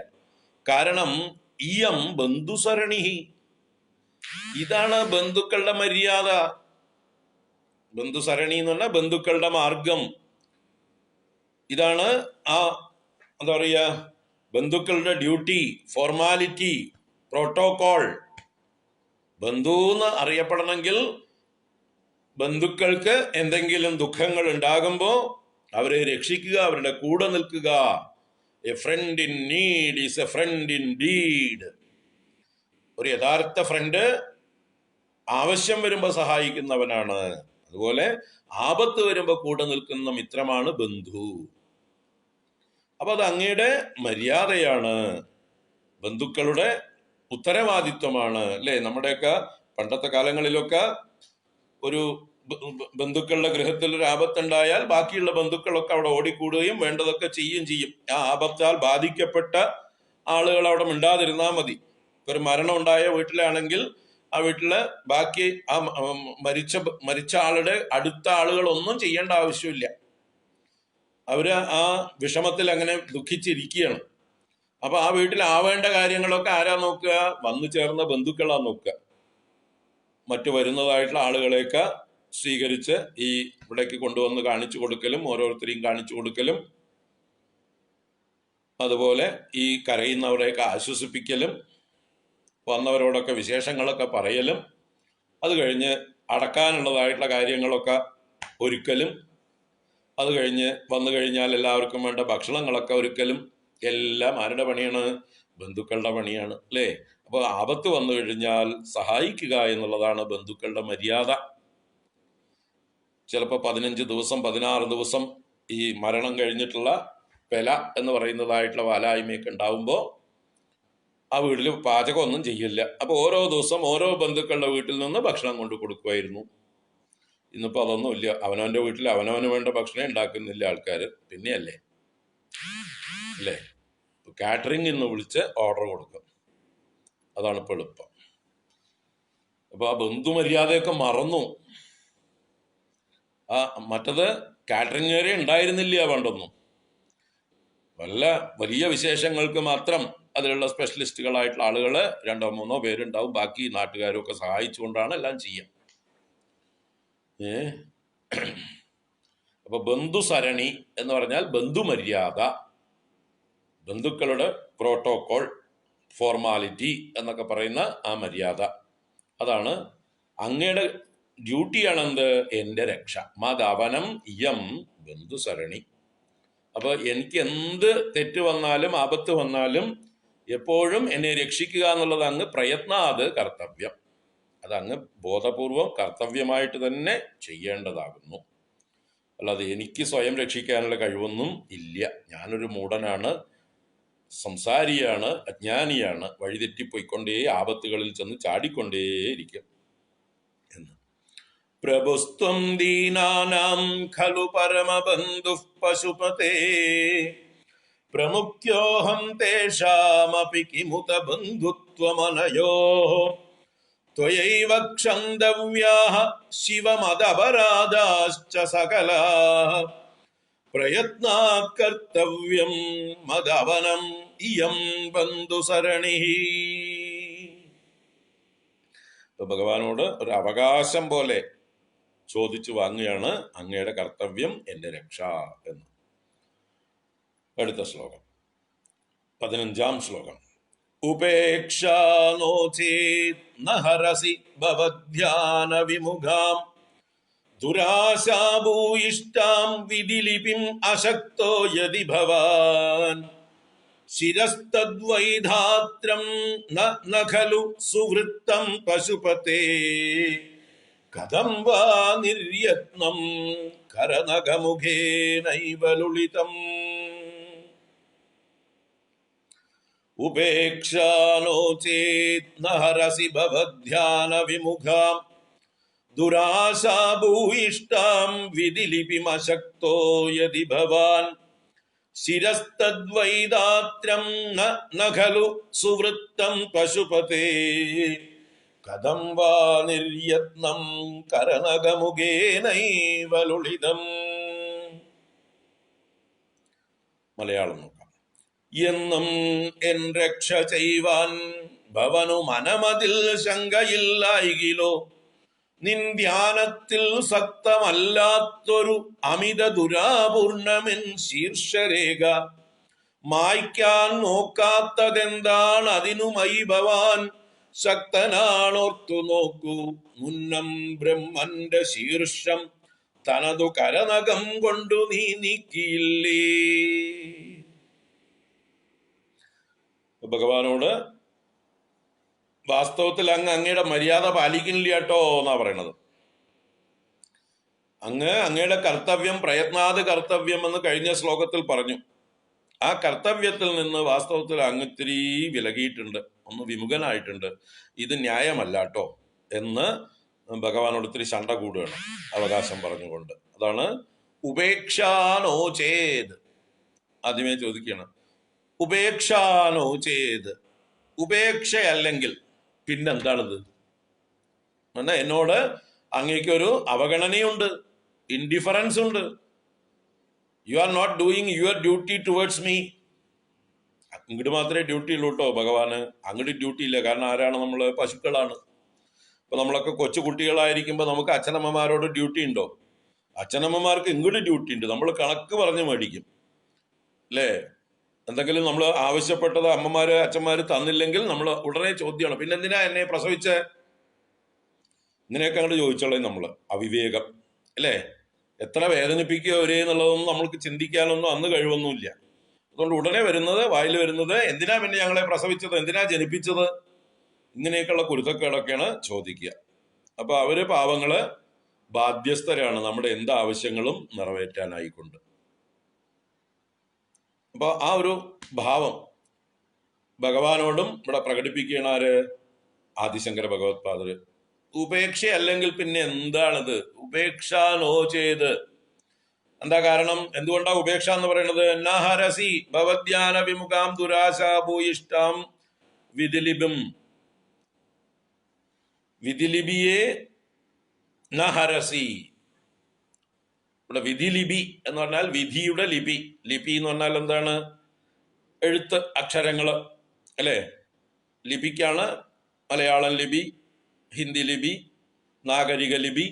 കാരണം ഇയം ബന്ധുസരണി, ഇതാണ് ബന്ധുക്കളുടെ മര്യാദ. ബന്ധുസരണി എന്ന് പറഞ്ഞാൽ ബന്ധുക്കളുടെ മാർഗം. ഇതാണ് ആ എന്താ പറയുക, ബന്ധുക്കളുടെ ഡ്യൂട്ടി, ഫോർമാലിറ്റി, പ്രോട്ടോകോൾ. ബന്ധു എന്ന് അറിയപ്പെടണമെങ്കിൽ ബന്ധുക്കൾക്ക് എന്തെങ്കിലും ദുഃഖങ്ങൾ ഉണ്ടാകുമ്പോൾ അവരെ രക്ഷിക്കുക, അവരുടെ കൂടെ നിൽക്കുക. A friend in need is a friend in deed. ഒരു യഥാർത്ഥ ഫ്രണ്ട് ആവശ്യം വരുമ്പോൾ സഹായിക്കുന്നവനാണ്. അതുപോലെ ആപത്ത് വരുമ്പോൾ കൂടെ നിൽക്കുന്ന മിത്രമാണ് ബന്ധു. അപ്പൊ അത് അങ്ങയുടെ മര്യാദയാണ്, ബന്ധുക്കളുടെ ഉത്തരവാദിത്വമാണ്, അല്ലെ? നമ്മുടെയൊക്കെ പണ്ടത്തെ കാലങ്ങളിലൊക്കെ ഒരു ബന്ധുക്കളുടെ ഗൃഹത്തിൽ ഒരു ആപത്തുണ്ടായാൽ ബാക്കിയുള്ള ബന്ധുക്കളൊക്കെ അവിടെ ഓടിക്കൂടുകയും വേണ്ടതൊക്കെ ചെയ്യും. ആ ആപത്താൽ ബാധിക്കപ്പെട്ട ആളുകൾ അവിടെ മിണ്ടാതിരുന്നാൽ മതി. ഒരു മരണം ഉണ്ടായ വീട്ടിലാണെങ്കിൽ ആ വീട്ടില് ബാക്കി ആ മരിച്ച ആളുടെ അടുത്ത ആളുകൾ ഒന്നും ചെയ്യേണ്ട ആവശ്യമില്ല. അവര് ആ വിഷമത്തിൽ അങ്ങനെ ദുഃഖിച്ചിരിക്കുകയാണ്. അപ്പൊ ആ വീട്ടിൽ ആവേണ്ട കാര്യങ്ങളൊക്കെ ആരാ നോക്കുക? വന്നു ചേർന്ന ബന്ധുക്കളാ നോക്കുക. മറ്റു വരുന്നതായിട്ടുള്ള ആളുകളെയൊക്കെ സ്വീകരിച്ച് ഈ ഇവിടേക്ക് കൊണ്ടുവന്ന് കാണിച്ചു കൊടുക്കലും ഓരോരുത്തരെയും കാണിച്ചു കൊടുക്കലും അതുപോലെ ഈ കരയുന്നവരെയൊക്കെ ആശ്വസിപ്പിക്കലും വന്നവരോടൊക്കെ വിശേഷങ്ങളൊക്കെ പറയലും അത് കഴിഞ്ഞ് അടക്കാനുള്ളതായിട്ടുള്ള കാര്യങ്ങളൊക്കെ ഒരുക്കലും അത് കഴിഞ്ഞ് വന്നു കഴിഞ്ഞാൽ എല്ലാവർക്കും വേണ്ട ഭക്ഷണങ്ങളൊക്കെ ഒരുക്കലും എല്ലാം ആരുടെ പണിയാണ്? ബന്ധുക്കളുടെ പണിയാണ് അല്ലേ? അപ്പോൾ ആപത്ത് വന്നു കഴിഞ്ഞാൽ സഹായിക്കുക എന്നുള്ളതാണ് ബന്ധുക്കളുടെ മര്യാദ. ചിലപ്പോൾ 15 ദിവസം 16 ദിവസം ഈ മരണം കഴിഞ്ഞിട്ടുള്ള പെല എന്ന് പറയുന്നതായിട്ടുള്ള വാലായ്മയൊക്കെ ഉണ്ടാവുമ്പോൾ ആ വീട്ടിൽ പാചകം ഒന്നും ചെയ്യില്ല. അപ്പോൾ ഓരോ ദിവസം ഓരോ ബന്ധുക്കളുടെ വീട്ടിൽ നിന്ന് ഭക്ഷണം കൊണ്ട് കൊടുക്കുമായിരുന്നു. ഇന്നിപ്പോൾ അതൊന്നും ഇല്ല. അവനവൻ്റെ വീട്ടിൽ അവനവന് വേണ്ട ഭക്ഷണം ഉണ്ടാക്കുന്നില്ല ആൾക്കാർ. പിന്നെയല്ലേ അല്ലേ, കാറ്ററിംഗ് എന്ന് വിളിച്ച് ഓർഡർ കൊടുക്കും. അതാണ് ഇപ്പോൾ എളുപ്പം. അപ്പോൾ ആ ബന്ധുമര്യാദയൊക്കെ മറന്നു. ആ മറ്റത് കാറ്ററിംഗ് വരെ ഉണ്ടായിരുന്നില്ല പണ്ടൊന്നും. വലിയ വിശേഷങ്ങൾക്ക് മാത്രം അതിലുള്ള സ്പെഷ്യലിസ്റ്റുകളായിട്ടുള്ള ആളുകൾ 2-3 പേരുണ്ടാവും. ബാക്കി നാട്ടുകാരൊക്കെ സഹായിച്ചുകൊണ്ടാണ് എല്ലാം ചെയ്യുക. അപ്പൊ ബന്ധുസരണി എന്ന് പറഞ്ഞാൽ ബന്ധുമര്യാദ, ബന്ധുക്കളുടെ പ്രോട്ടോകോൾ, ഫോർമാലിറ്റി എന്നൊക്കെ പറയുന്ന ആ മര്യാദ. അതാണ് അങ്ങയുടെ ഡ്യൂട്ടിയാണ്. എന്ത്? എൻ്റെ രക്ഷ. മദവനം ഇയം ബന്ധുസരണി. അപ്പൊ എനിക്ക് എന്ത് തെറ്റ് വന്നാലും ആപത്ത് വന്നാലും എപ്പോഴും എന്നെ രക്ഷിക്കുക എന്നുള്ളത് അങ്ങ് പ്രയത്നാത് കർത്തവ്യം. അതങ്ങ് ബോധപൂർവം കർത്തവ്യമായിട്ട് തന്നെ ചെയ്യേണ്ടതാകുന്നു. അല്ലാതെ എനിക്ക് സ്വയം രക്ഷിക്കാനുള്ള കഴിവൊന്നും ഇല്ല. ഞാനൊരു മൂഢനാണ്, സംസാരിയാണ്, അജ്ഞാനിയാണ്, വഴിതെറ്റിപ്പോയിക്കൊണ്ടേ ആപത്തുകളിൽ ചെന്ന് ചാടിക്കൊണ്ടേയിരിക്കും എന്ന്. പ്രഭുസ്ത്വം ദീനാനാം ഖലു പരമബന്ധുഃ പശുപതേ പ്രമുഖ്യോഹം തേഷാമപി കിമുത ബന്ധുത്വമനയോഃ ത്വയൈവ ക്ഷന്തവ്യാഃ ശിവമദപരാധാശ്ച സകലാഃ പ്രയത്നാത് കർത്തവ്യം മദവനം ഇയം ബന്ധുസരണിഃ. ഭഗവാനോട് ഒരു അവകാശം പോലെ ചോദിച്ചു വാങ്ങുകയാണ്, അങ്ങയുടെ കർത്തവ്യം എൻ്റെ രക്ഷ എന്ന്. അടുത്ത ശ്ലോകം 15-ാം ശ്ലോകം. ഉപേക്ഷാ നോ ചേത് ന ഹരസി ഭവധ്യാന വിമുഖാം ദുരാശാഭൂയിഷ്ടാം വിധിലിപിം അശക്തോ യദി ഭവാൻ ശിരസ്തദ്വൈധാത്രം ന ഖലു സുവൃത്തം പശുപതേ കഥം വാ നിർയത്നം കരനഖമുഖേനൈവ ലുളിതം. ഉപേക്ഷാ നോ ചേത് ന ഹരസി ഭവധ്യാന വിമുഖാം ദുരാശാഭൂയിഷ്ടാം വിധിലിപിമശക്തോ യദി ഭവാൻ ശിരസ്തദ്വൈദാത്രം ന ഖലു സുവൃത്തം പശുപതേ കഥം വാ നിർയത്നം കരനഖമുഖേനൈവ ലുളിതം. മലയാളം നോക്കാം. എന്നും എൻ രക്ഷ ചെയ്യുവാൻ ഭവനു മനമതിൽ ശങ്കയില്ലായികിലോ നിൻ ധ്യാനത്തിൽ സക്തമല്ലാത്തൊരു അമിത ദുരാപൂർണമെൻ ശീർഷരേഖ മായ്ക്കാൻ നോക്കാത്തതെന്താണ് അതിനുമയി ഭവാൻ ശക്തനാണോർത്തു നോക്കൂ മുന്നം ബ്രഹ്മന്റെ ശീർഷം തനതു കരനഖം കൊണ്ടു നീ നീക്കിയില്ലേ. ഭഗവാനോട് വാസ്തവത്തിൽ അങ്ങയുടെ മര്യാദ പാലിക്കുന്നില്ല കേട്ടോ എന്നാ പറയണത്. അങ്ങയുടെ കർത്തവ്യം പ്രയത്നാത് കർത്തവ്യം എന്ന് കഴിഞ്ഞ ശ്ലോകത്തിൽ പറഞ്ഞു. ആ കർത്തവ്യത്തിൽ നിന്ന് വാസ്തവത്തിൽ ഇത്തിരി വിലകിയിട്ടുണ്ട്, ഒന്ന് വിമുഖനായിട്ടുണ്ട്. ഇത് ന്യായമല്ല കേട്ടോ എന്ന് ഭഗവാനോട് ഇത്തിരി ശണ്ട കൂടുകയാണ് അവകാശം പറഞ്ഞുകൊണ്ട്. അതാണ് ഉപേക്ഷാനോ ചേത്. ആദ്യമേ ചോദിക്കുകയാണ്, ഉപേക്ഷാനോ ചേത്, ഉപേക്ഷയല്ലെങ്കിൽ പിന്നെന്താണിത്? എന്നാൽ എന്നോട് അങ്ങേക്കൊരു അവഗണനയുണ്ട്, ഇൻഡിഫറൻസ് ഉണ്ട്. You are not doing your duty towards me. ഇങ്ങോട്ട് മാത്രമേ ഡ്യൂട്ടി ഉള്ളൂ കേട്ടോ ഭഗവാന്, അങ്ങോട്ട് ഡ്യൂട്ടി ഇല്ല. കാരണം ആരാണ് നമ്മൾ? പശുക്കളാണ്. ഇപ്പൊ നമ്മളൊക്കെ കൊച്ചു കുട്ടികളായിരിക്കുമ്പോൾ നമുക്ക് അച്ഛനമ്മമാരോട് ഡ്യൂട്ടി ഉണ്ടോ? അച്ഛനമ്മമാർക്ക് ഇങ്ങോട്ട് ഡ്യൂട്ടി ഉണ്ട്. നമ്മൾ കണക്ക് പറഞ്ഞ് മേടിക്കും അല്ലേ? എന്തെങ്കിലും നമ്മൾ ആവശ്യപ്പെട്ടത് അമ്മമാര് അച്ഛന്മാര് തന്നില്ലെങ്കിൽ നമ്മൾ ഉടനെ ചോദ്യമാണ്, പിന്നെ എന്തിനാ എന്നെ പ്രസവിച്ച, ഇങ്ങനെയൊക്കെ അങ്ങോട്ട് ചോദിച്ചോളേ നമ്മള്. അവിവേകം അല്ലേ? എത്ര വേദനിപ്പിക്കുക അവരെ എന്നുള്ളതൊന്നും നമ്മൾക്ക് ചിന്തിക്കാനൊന്നും അന്ന് കഴിവൊന്നുമില്ല. അതുകൊണ്ട് ഉടനെ വരുന്നത്, വായിൽ വരുന്നത്, എന്തിനാ പിന്നെ ഞങ്ങളെ പ്രസവിച്ചത്, എന്തിനാ ജനിപ്പിച്ചത്, ഇങ്ങനെയൊക്കെയുള്ള കുരുത്തക്കേടൊക്കെയാണ് ചോദിക്കുക. അപ്പൊ അവര് പാവങ്ങള് ബാധ്യസ്ഥരാണ് നമ്മുടെ എന്ത് ആവശ്യങ്ങളും നിറവേറ്റാനായിക്കൊണ്ട്. അപ്പൊ ആ ഒരു ഭാവം ഭഗവാനോടും ഇവിടെ പ്രകടിപ്പിക്കുകയാണ് ആര്? ആദിശങ്കര ഭഗവത്പാദര്. ഉപേക്ഷ അല്ലെങ്കിൽ പിന്നെ എന്താണിത്? ഉപേക്ഷ നോ ചെയ്ത് എന്താ കാരണം? എന്തുകൊണ്ടാ ഉപേക്ഷ എന്ന് പറയുന്നത്? നഹരസി ഭവദ്യാന വിമുഖാം ദുരാശാ ഭൂയിഷ്ടാം വിധിലിപിം. വിധിലിപിയെ നഹരസി. ഇവിടെ വിധിലിപി എന്ന് പറഞ്ഞാൽ വിധിയുടെ ലിപി. ലിപി എന്ന് പറഞ്ഞാൽ എന്താണ്? എഴുത്ത്, അക്ഷരങ്ങള് അല്ലേ? ലിപിക്കാണ് മലയാളം ലിപി, ഹിന്ദി ലിപി, നാഗരിക ലിപി,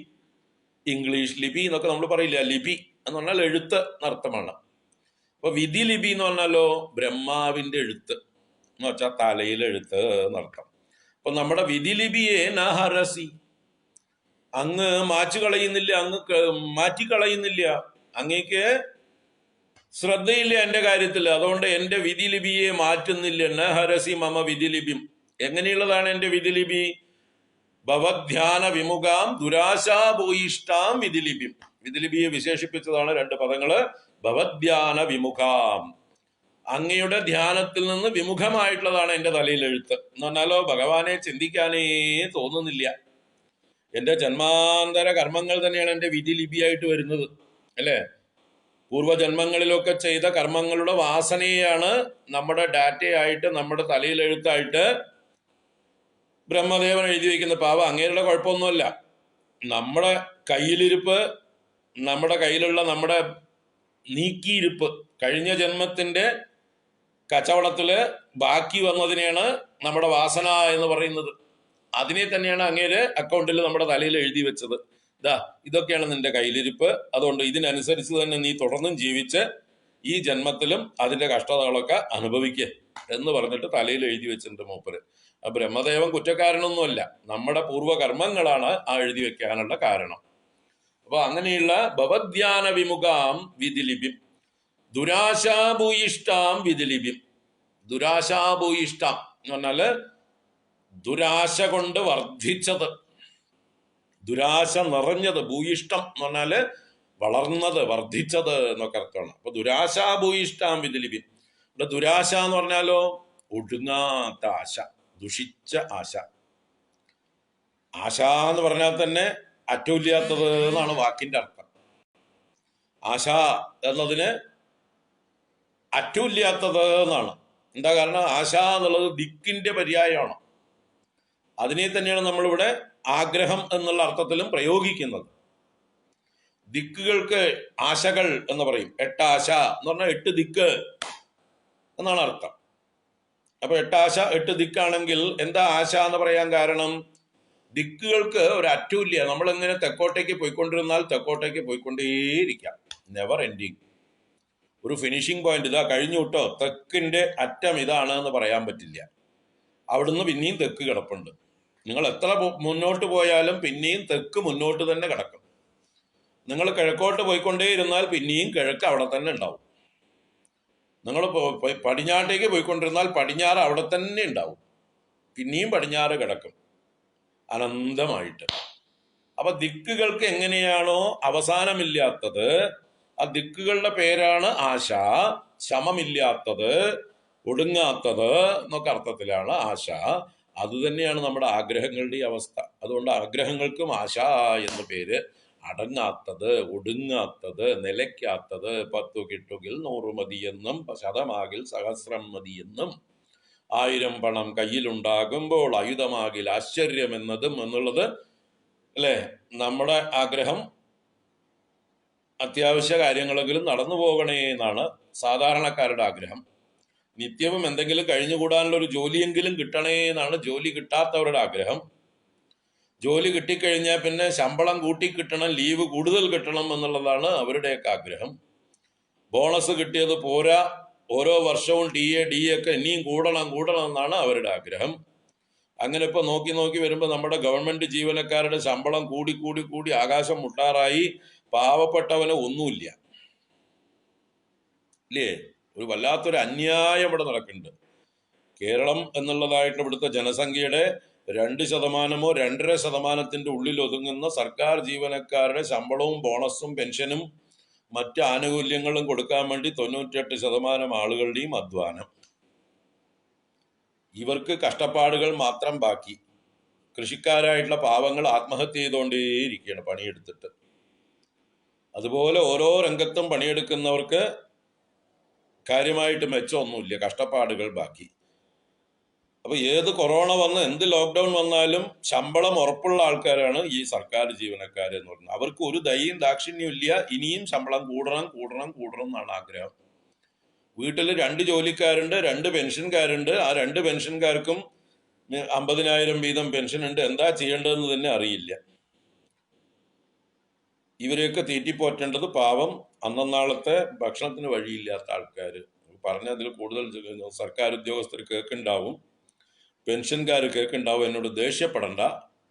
ഇംഗ്ലീഷ് ലിപി എന്നൊക്കെ നമ്മൾ പറയില്ല. ലിപി എന്ന് പറഞ്ഞാൽ എഴുത്ത് എന്നർത്ഥമാണ്. അപ്പൊ വിധി ലിപി എന്ന് പറഞ്ഞാലോ ബ്രഹ്മാവിന്റെ എഴുത്ത് എന്ന് വെച്ചാൽ തലയിൽ എഴുത്ത് എന്നർത്ഥം. അപ്പൊ നമ്മുടെ വിധി ലിപിയെ നഹരസി, അങ്ങ് മാച്ചു കളയുന്നില്ല, അങ്ങ് മാറ്റിക്കളയുന്നില്ല. അങ്ങേക്ക് ശ്രദ്ധയില്ല എന്റെ കാര്യത്തിൽ, അതുകൊണ്ട് എന്റെ വിധി ലിപിയെ മാറ്റുന്നില്ല. നഹരസി മമ വിധി ലിപിം. എങ്ങനെയുള്ളതാണ് എന്റെ വിധി ലിപി? ഭവധ്യാന വിമുഖാം ദുരാശാഭൂയിഷ്ടാം വിധിലിപിം. വിധിലിപിയെ വിശേഷിപ്പിച്ചതാണ് രണ്ട് പദങ്ങള്. ഭവധ്യാന വിമുഖാം, അങ്ങയുടെ ധ്യാനത്തിൽ നിന്ന് വിമുഖമായിട്ടുള്ളതാണ് എന്റെ തലയിൽ എഴുത്ത് എന്ന് പറഞ്ഞാലോ ഭഗവാനെ ചിന്തിക്കാനേ തോന്നുന്നില്ല. എന്റെ ജന്മാന്തര കർമ്മങ്ങൾ തന്നെയാണ് എന്റെ വിധിലിപിയായിട്ട് വരുന്നത് അല്ലേ? പൂർവ്വജന്മങ്ങളിലൊക്കെ ചെയ്ത കർമ്മങ്ങളുടെ വാസനയാണ് നമ്മുടെ ഡാറ്റയായിട്ട്, നമ്മുടെ തലയിൽ എഴുത്തായിട്ട് ബ്രഹ്മദേവൻ എഴുതി വയ്ക്കുന്ന. പാവം അങ്ങേരുടെ കുഴപ്പമൊന്നുമല്ല. നമ്മുടെ കയ്യിലിരിപ്പ്, നമ്മുടെ കയ്യിലുള്ള നമ്മുടെ നീക്കിയിരിപ്പ്, കഴിഞ്ഞ ജന്മത്തിന്റെ കച്ചവടത്തില് ബാക്കി വന്നതിനെയാണ് നമ്മുടെ വാസന എന്ന് പറയുന്നത്. അതിനെ തന്നെയാണ് അങ്ങേര് അക്കൗണ്ടിൽ നമ്മുടെ തലയിൽ എഴുതി വെച്ചത്. ഇതൊക്കെയാണ് നിന്റെ കയ്യിലിരിപ്പ്, അതുകൊണ്ട് ഇതിനനുസരിച്ച് തന്നെ നീ തുടർന്നും ജീവിച്ച് ഈ ജന്മത്തിലും അതിന്റെ കഷ്ടതകളൊക്കെ അനുഭവിക്കുക എന്ന് പറഞ്ഞിട്ട് തലയിൽ എഴുതി വെച്ചിട്ടുണ്ട് മൂപ്പര്. ആ ബ്രഹ്മദേവൻ കുറ്റക്കാരനൊന്നുമല്ല, നമ്മുടെ പൂർവ്വകർമ്മങ്ങളാണ് ആ എഴുതി വെക്കാനുള്ള കാരണം. അപ്പൊ അങ്ങനെയുള്ള ഭവദ്ധ്യാന വിമുഖാം വിധിലിപിം ദുരാശാഭൂയിഷ്ടാം വിധിലിപിം. ദുരാശാഭൂയിഷ്ടാം എന്ന് പറഞ്ഞാല് ദുരാശ കൊണ്ട് വർദ്ധിച്ചത്, ദുരാശ നിറഞ്ഞത്. ഭൂയിഷ്ടം എന്ന് പറഞ്ഞാല് വളർന്നത്, വർദ്ധിച്ചത് എന്നൊക്കെ അർത്ഥമാണ്. അപ്പൊ ദുരാശാഭൂയിഷ്ടാം വിധിലിപിം. ഇവിടെ ദുരാശ എന്ന് പറഞ്ഞാലോ ഒടുങ്ങാത്ത ആശ, ദുഷിച്ച ആശ. ആശ എന്ന് പറഞ്ഞാൽ തന്നെ അറ്റമില്ലാത്തത് എന്നാണ് വാക്കിന്റെ അർത്ഥം. ആശ എന്നതിന് അറ്റമില്ലാത്തത് എന്നാണ്. എന്താ കാരണം? ആശ എന്നുള്ളത് ദിക്കിന്റെ പര്യായമാണ്. അതിനെ തന്നെയാണ് നമ്മളിവിടെ ആഗ്രഹം എന്നുള്ള അർത്ഥത്തിലും പ്രയോഗിക്കുന്നത്. ദിക്കുകൾക്ക് ആശകൾ എന്ന് പറയും. എട്ടാശ എന്ന് പറഞ്ഞാൽ 8 ദിക്ക് എന്നാണ് അർത്ഥം. അപ്പൊ 8 ആശ 8 ദിക്കാണെങ്കിൽ എന്താ ആശ എന്ന് പറയാൻ കാരണം? ദിക്കുകൾക്ക് ഒരു അറ്റമില്ല. നമ്മളെങ്ങനെ തെക്കോട്ടേക്ക് പോയിക്കൊണ്ടിരുന്നാൽ തെക്കോട്ടേക്ക് പോയിക്കൊണ്ടേയിരിക്കാം, നെവർ എൻഡിങ്. ഒരു ഫിനിഷിംഗ് പോയിന്റ്, ഇതാ കഴിഞ്ഞു വിട്ടോ, തെക്കിന്റെ അറ്റം ഇതാണ് എന്ന് പറയാൻ പറ്റില്ല. അവിടുന്ന് പിന്നെയും തെക്ക് കിടപ്പുണ്ട്. നിങ്ങൾ എത്ര മുന്നോട്ട് പോയാലും പിന്നെയും തെക്ക് മുന്നോട്ട് തന്നെ കിടക്കും. നിങ്ങൾ കിഴക്കോട്ട് പോയിക്കൊണ്ടേ ഇരുന്നാൽ പിന്നെയും കിഴക്ക് അവിടെ തന്നെ ഉണ്ടാവും. നിങ്ങൾ പടിഞ്ഞാട്ടേക്ക് പോയിക്കൊണ്ടിരുന്നാൽ പടിഞ്ഞാറ് അവിടെ തന്നെ ഉണ്ടാവും, പിന്നെയും പടിഞ്ഞാറ് കിടക്കും അനന്തമായിട്ട്. അപ്പൊ ദിക്കുകൾക്ക് എങ്ങനെയാണോ അവസാനമില്ലാത്തത്, ആ ദിക്കുകളുടെ പേരാണ് ആശ. ശമമില്ലാത്തത്, ഒടുങ്ങാത്തത് എന്നൊക്കെ അർത്ഥത്തിലാണ് ആശ. അതുതന്നെയാണ് നമ്മുടെ ആഗ്രഹങ്ങളുടെ അവസ്ഥ. അതുകൊണ്ട് ആഗ്രഹങ്ങൾക്കും ആശ എന്ന പേര്. അടങ്ങാത്തത്, ഒടുങ്ങാത്തത്, നിലയ്ക്കാത്തത്. 10 കിട്ടുകിൽ 100 മതിയെന്നും 100 സഹസ്രം മതിയെന്നും 1000 പണം കയ്യിലുണ്ടാകുമ്പോൾ ആയുധമാകിൽ ആശ്ചര്യം എന്നതും എന്നുള്ളത് അല്ലേ? നമ്മുടെ ആഗ്രഹം അത്യാവശ്യ കാര്യങ്ങളെങ്കിലും നടന്നു പോകണേ എന്നാണ് സാധാരണക്കാരുടെ ആഗ്രഹം. നിത്യവും എന്തെങ്കിലും കഴിഞ്ഞുകൂടാനുള്ള ഒരു ജോലിയെങ്കിലും കിട്ടണേ എന്നാണ് ജോലി കിട്ടാത്തവരുടെ ആഗ്രഹം. ജോലി കിട്ടിക്കഴിഞ്ഞാൽ പിന്നെ ശമ്പളം കൂട്ടി കിട്ടണം, ലീവ് കൂടുതൽ കിട്ടണം എന്നുള്ളതാണ് അവരുടെയൊക്കെ ആഗ്രഹം. ബോണസ് കിട്ടിയത് പോരാ, ഓരോ വർഷവും ഡി എ ഒക്കെ ഇനിയും കൂടണം എന്നാണ് അവരുടെ ആഗ്രഹം. അങ്ങനെ ഇപ്പൊ നോക്കി നോക്കി വരുമ്പോൾ നമ്മുടെ ഗവൺമെന്റ് ജീവനക്കാരുടെ ശമ്പളം കൂടി ആകാശം മുട്ടാറായി. പാവപ്പെട്ടവന് ഒന്നുമില്ല, ഇല്ലേ? ഒരു വല്ലാത്തൊരു അന്യായം ഇവിടെ നടക്കുന്നുണ്ട്. കേരളം എന്നുള്ളതായിട്ട് ഇവിടുത്തെ ജനസംഖ്യയുടെ 2%, 2.5% ഉള്ളിൽ ഒതുങ്ങുന്ന സർക്കാർ ജീവനക്കാരുടെ ശമ്പളവും ബോണസും പെൻഷനും മറ്റ് ആനുകൂല്യങ്ങളും കൊടുക്കാൻ വേണ്ടി 98% ആളുകളുടെയും അധ്വാനം. ഇവർക്ക് കഷ്ടപ്പാടുകൾ മാത്രം ബാക്കി. കൃഷിക്കാരായിട്ടുള്ള പാവങ്ങൾ ആത്മഹത്യ ചെയ്തുകൊണ്ടേയിരിക്കുകയാണ് പണിയെടുത്തിട്ട്. അതുപോലെ ഓരോ രംഗത്തും പണിയെടുക്കുന്നവർക്ക് കാര്യമായിട്ട് മെച്ചമൊന്നുമില്ല, കഷ്ടപ്പാടുകൾ ബാക്കി. അപ്പൊ ഏത് കൊറോണ വന്ന് എന്ത് ലോക്ക്ഡൌൺ വന്നാലും ശമ്പളം ഉറപ്പുള്ള ആൾക്കാരാണ് ഈ സർക്കാർ ജീവനക്കാർ എന്ന് പറയുന്നത്. അവർക്ക് ഒരു ദയയും ദാക്ഷിണ്യവും ഇല്ല. ഇനിയും ശമ്പളം കൂടണം എന്നാണ് ആഗ്രഹം. വീട്ടിൽ 2 ജോലിക്കാരുണ്ട്, 2 പെൻഷൻകാരുണ്ട്. ആ 2 പെൻഷൻകാർക്കും 50,000 വീതം പെൻഷൻ ഉണ്ട്. എന്താ ചെയ്യേണ്ടതെന്ന് തന്നെ അറിയില്ല. ഇവരെയൊക്കെ തീറ്റിപ്പോറ്റേണ്ടത് പാവം അന്നന്നാളത്തെ ഭക്ഷണത്തിന് വഴിയില്ലാത്ത ആൾക്കാർ. പറഞ്ഞതിൽ കൂടുതൽ സർക്കാർ ഉദ്യോഗസ്ഥർ കേൾക്കുന്നുണ്ടാവും, പെൻഷൻകാർ കേൾക്കുന്നുണ്ടാവും. എന്നോട് ദേഷ്യപ്പെടേണ്ട,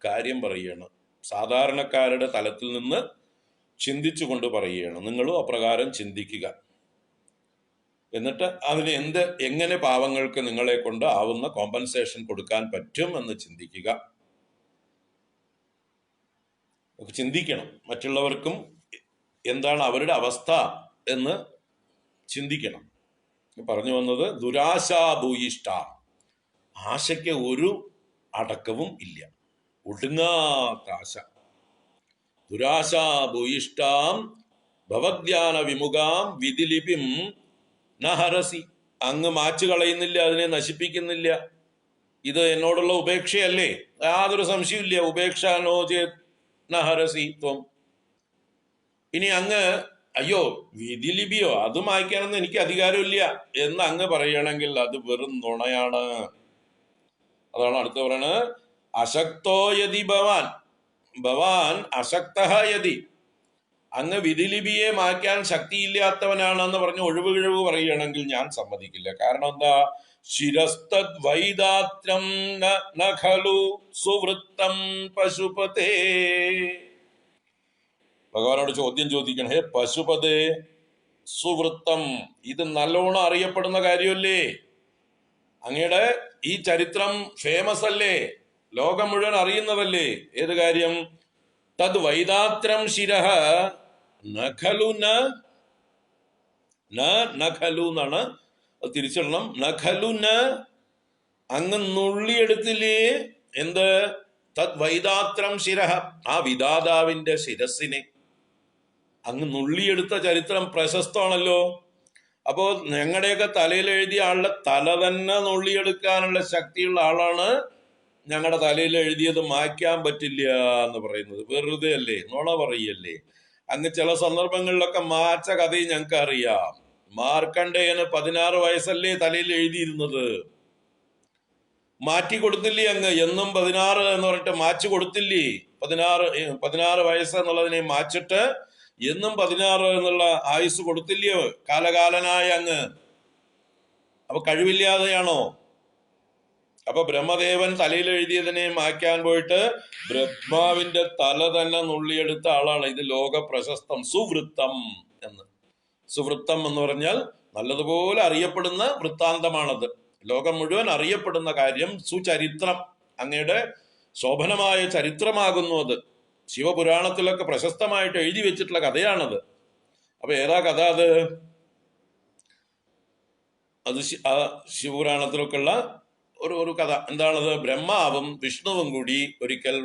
കാര്യം പറയുകയാണ്. സാധാരണക്കാരുടെ തലത്തിൽ നിന്ന് ചിന്തിച്ചുകൊണ്ട് പറയുകയാണ്. നിങ്ങളും അപ്രകാരം ചിന്തിക്കുക. എന്നിട്ട് അതിന് എങ്ങനെ പാവങ്ങൾക്ക് നിങ്ങളെ കൊണ്ട് ആവുന്ന കോമ്പൻസേഷൻ കൊടുക്കാൻ പറ്റും എന്ന് ചിന്തിക്കുക. ചിന്തിക്കണം. മറ്റുള്ളവർക്കും എന്താണ് അവരുടെ അവസ്ഥ എന്ന് ചിന്തിക്കണം. പറഞ്ഞു വന്നത് ദുരാശാഭൂയിഷ്ട, ആശയ്ക്ക് ഒരു അടക്കവും ഇല്ല, ഒടുങ്ങാത്ത ആശ. ദുരാശാഭൂയിഷ്ടാം ഭവദ്ധ്യാന വിമുഖാം വിധിലിപിം നഹരസി. അങ്ങ് മാച്ചു കളയുന്നില്ല, അതിനെ നശിപ്പിക്കുന്നില്ല. ഇത് എന്നോടുള്ള ഉപേക്ഷയല്ലേ? യാതൊരു സംശയമില്ല. ഉപേക്ഷ നോചേ നഹരസി ത്വം. ഇനി അങ്ങ് അയ്യോ വിധിലിപിയോ അത് മായ്ക്കാനൊന്നും എനിക്ക് അധികാരമില്ല എന്ന് അങ്ങ് പറയണമെങ്കിൽ അത് വെറും നുണയാണ്. അതാണ് അടുത്ത് പറയണത്. അശക്തോ യതി ഭവാൻ അശക്തഃ യതി. അങ്ങ് വിധിലിപിയെ മാറ്റാൻ ശക്തിയില്ലാത്തവനാണെന്ന് പറഞ്ഞ് ഒഴിവ് പറയുകയാണെങ്കിൽ ഞാൻ സമ്മതിക്കില്ല. കാരണം എന്താ? ശിരസ്തദ് വൈദാത്രം നഖലു സുവൃത്തം പശുപതേ. ഭഗവാനോട് ചോദ്യം ചോദിക്കണം. ഹേ പശുപതേ, സുവൃത്തം, ഇത് നല്ലോണം അറിയപ്പെടുന്ന കാര്യമല്ലേ? അങ്ങയുടെ ഈ ചരിത്രം ഫേമസ് അല്ലേ? ലോകം മുഴുവൻ അറിയുന്നതല്ലേ? ഏത് കാര്യം? തദ് വൈദാത്രം ശിരഃ നഖലു നഖലു എന്നാണ് തിരിച്ചിടണം. നഖലു അങ്ങ് നുള്ളിയെടുത്തില്ലേ? എന്ത്? തദ് വൈദാത്രം ശിരഃ, ആ വിധാതാവിന്റെ ശിരസിനെ അങ്ങ് നുള്ളിയെടുത്ത ചരിത്രം പ്രശസ്തമാണല്ലോ. അപ്പോ ഞങ്ങളുടെയൊക്കെ തലയിൽ എഴുതിയ ആളുടെ തല തന്നെ നുള്ളിയെടുക്കാനുള്ള ശക്തിയുള്ള ആളാണ് ഞങ്ങളുടെ തലയിൽ എഴുതിയത് മായ്ക്കാൻ പറ്റില്ല എന്ന് പറയുന്നത്. വെറുതെ അല്ലേ? നുണ പറയല്ലേ? അങ്ങ് ചില സന്ദർഭങ്ങളിലൊക്കെ മാച്ച കഥയും ഞങ്ങൾക്ക് അറിയാം. മാർക്കണ്ഡേയന് 16 വയസ്സല്ലേ തലയിൽ എഴുതിയിരുന്നത്? മാറ്റി കൊടുത്തില്ലേ അങ്ങ്? എന്നും 16 എന്ന് പറഞ്ഞിട്ട് മാച്ചു കൊടുത്തില്ലേ? 16 വയസ്സ് എന്നുള്ളതിനെ മാച്ചിട്ട് എന്നും 16 എന്നുള്ള ആയുസ് കൊടുത്തില്ലയോ കാലകാലനായ അങ്ങ്? അപ്പൊ കഴിവില്ലാതെയാണോ? അപ്പൊ ബ്രഹ്മദേവൻ തലയിൽ എഴുതിയതിനെ മായ്ക്കാൻ പോയിട്ട് ബ്രഹ്മാവിന്റെ തല തന്നെ നുള്ളിയെടുത്ത ആളാണ്. ഇത് ലോക പ്രശസ്തം സുവൃത്തം എന്ന്. സുവൃത്തം എന്ന് പറഞ്ഞാൽ നല്ലതുപോലെ അറിയപ്പെടുന്ന വൃത്താന്തമാണത്. ലോകം മുഴുവൻ അറിയപ്പെടുന്ന കാര്യം, സുചരിത്രം, അങ്ങയുടെ ശോഭനമായ ചരിത്രമാകുന്നു അത്. ശിവപുരാണത്തിലൊക്കെ പ്രശസ്തമായിട്ട് എഴുതി വെച്ചിട്ടുള്ള കഥയാണത്. അപ്പൊ ഏതാ കഥ അത്? അത് ശിവപുരാണത്തിലൊക്കെ ഉള്ള ഒരു കഥ. എന്താണത്? ബ്രഹ്മാവും വിഷ്ണുവും കൂടി ഒരിക്കൽ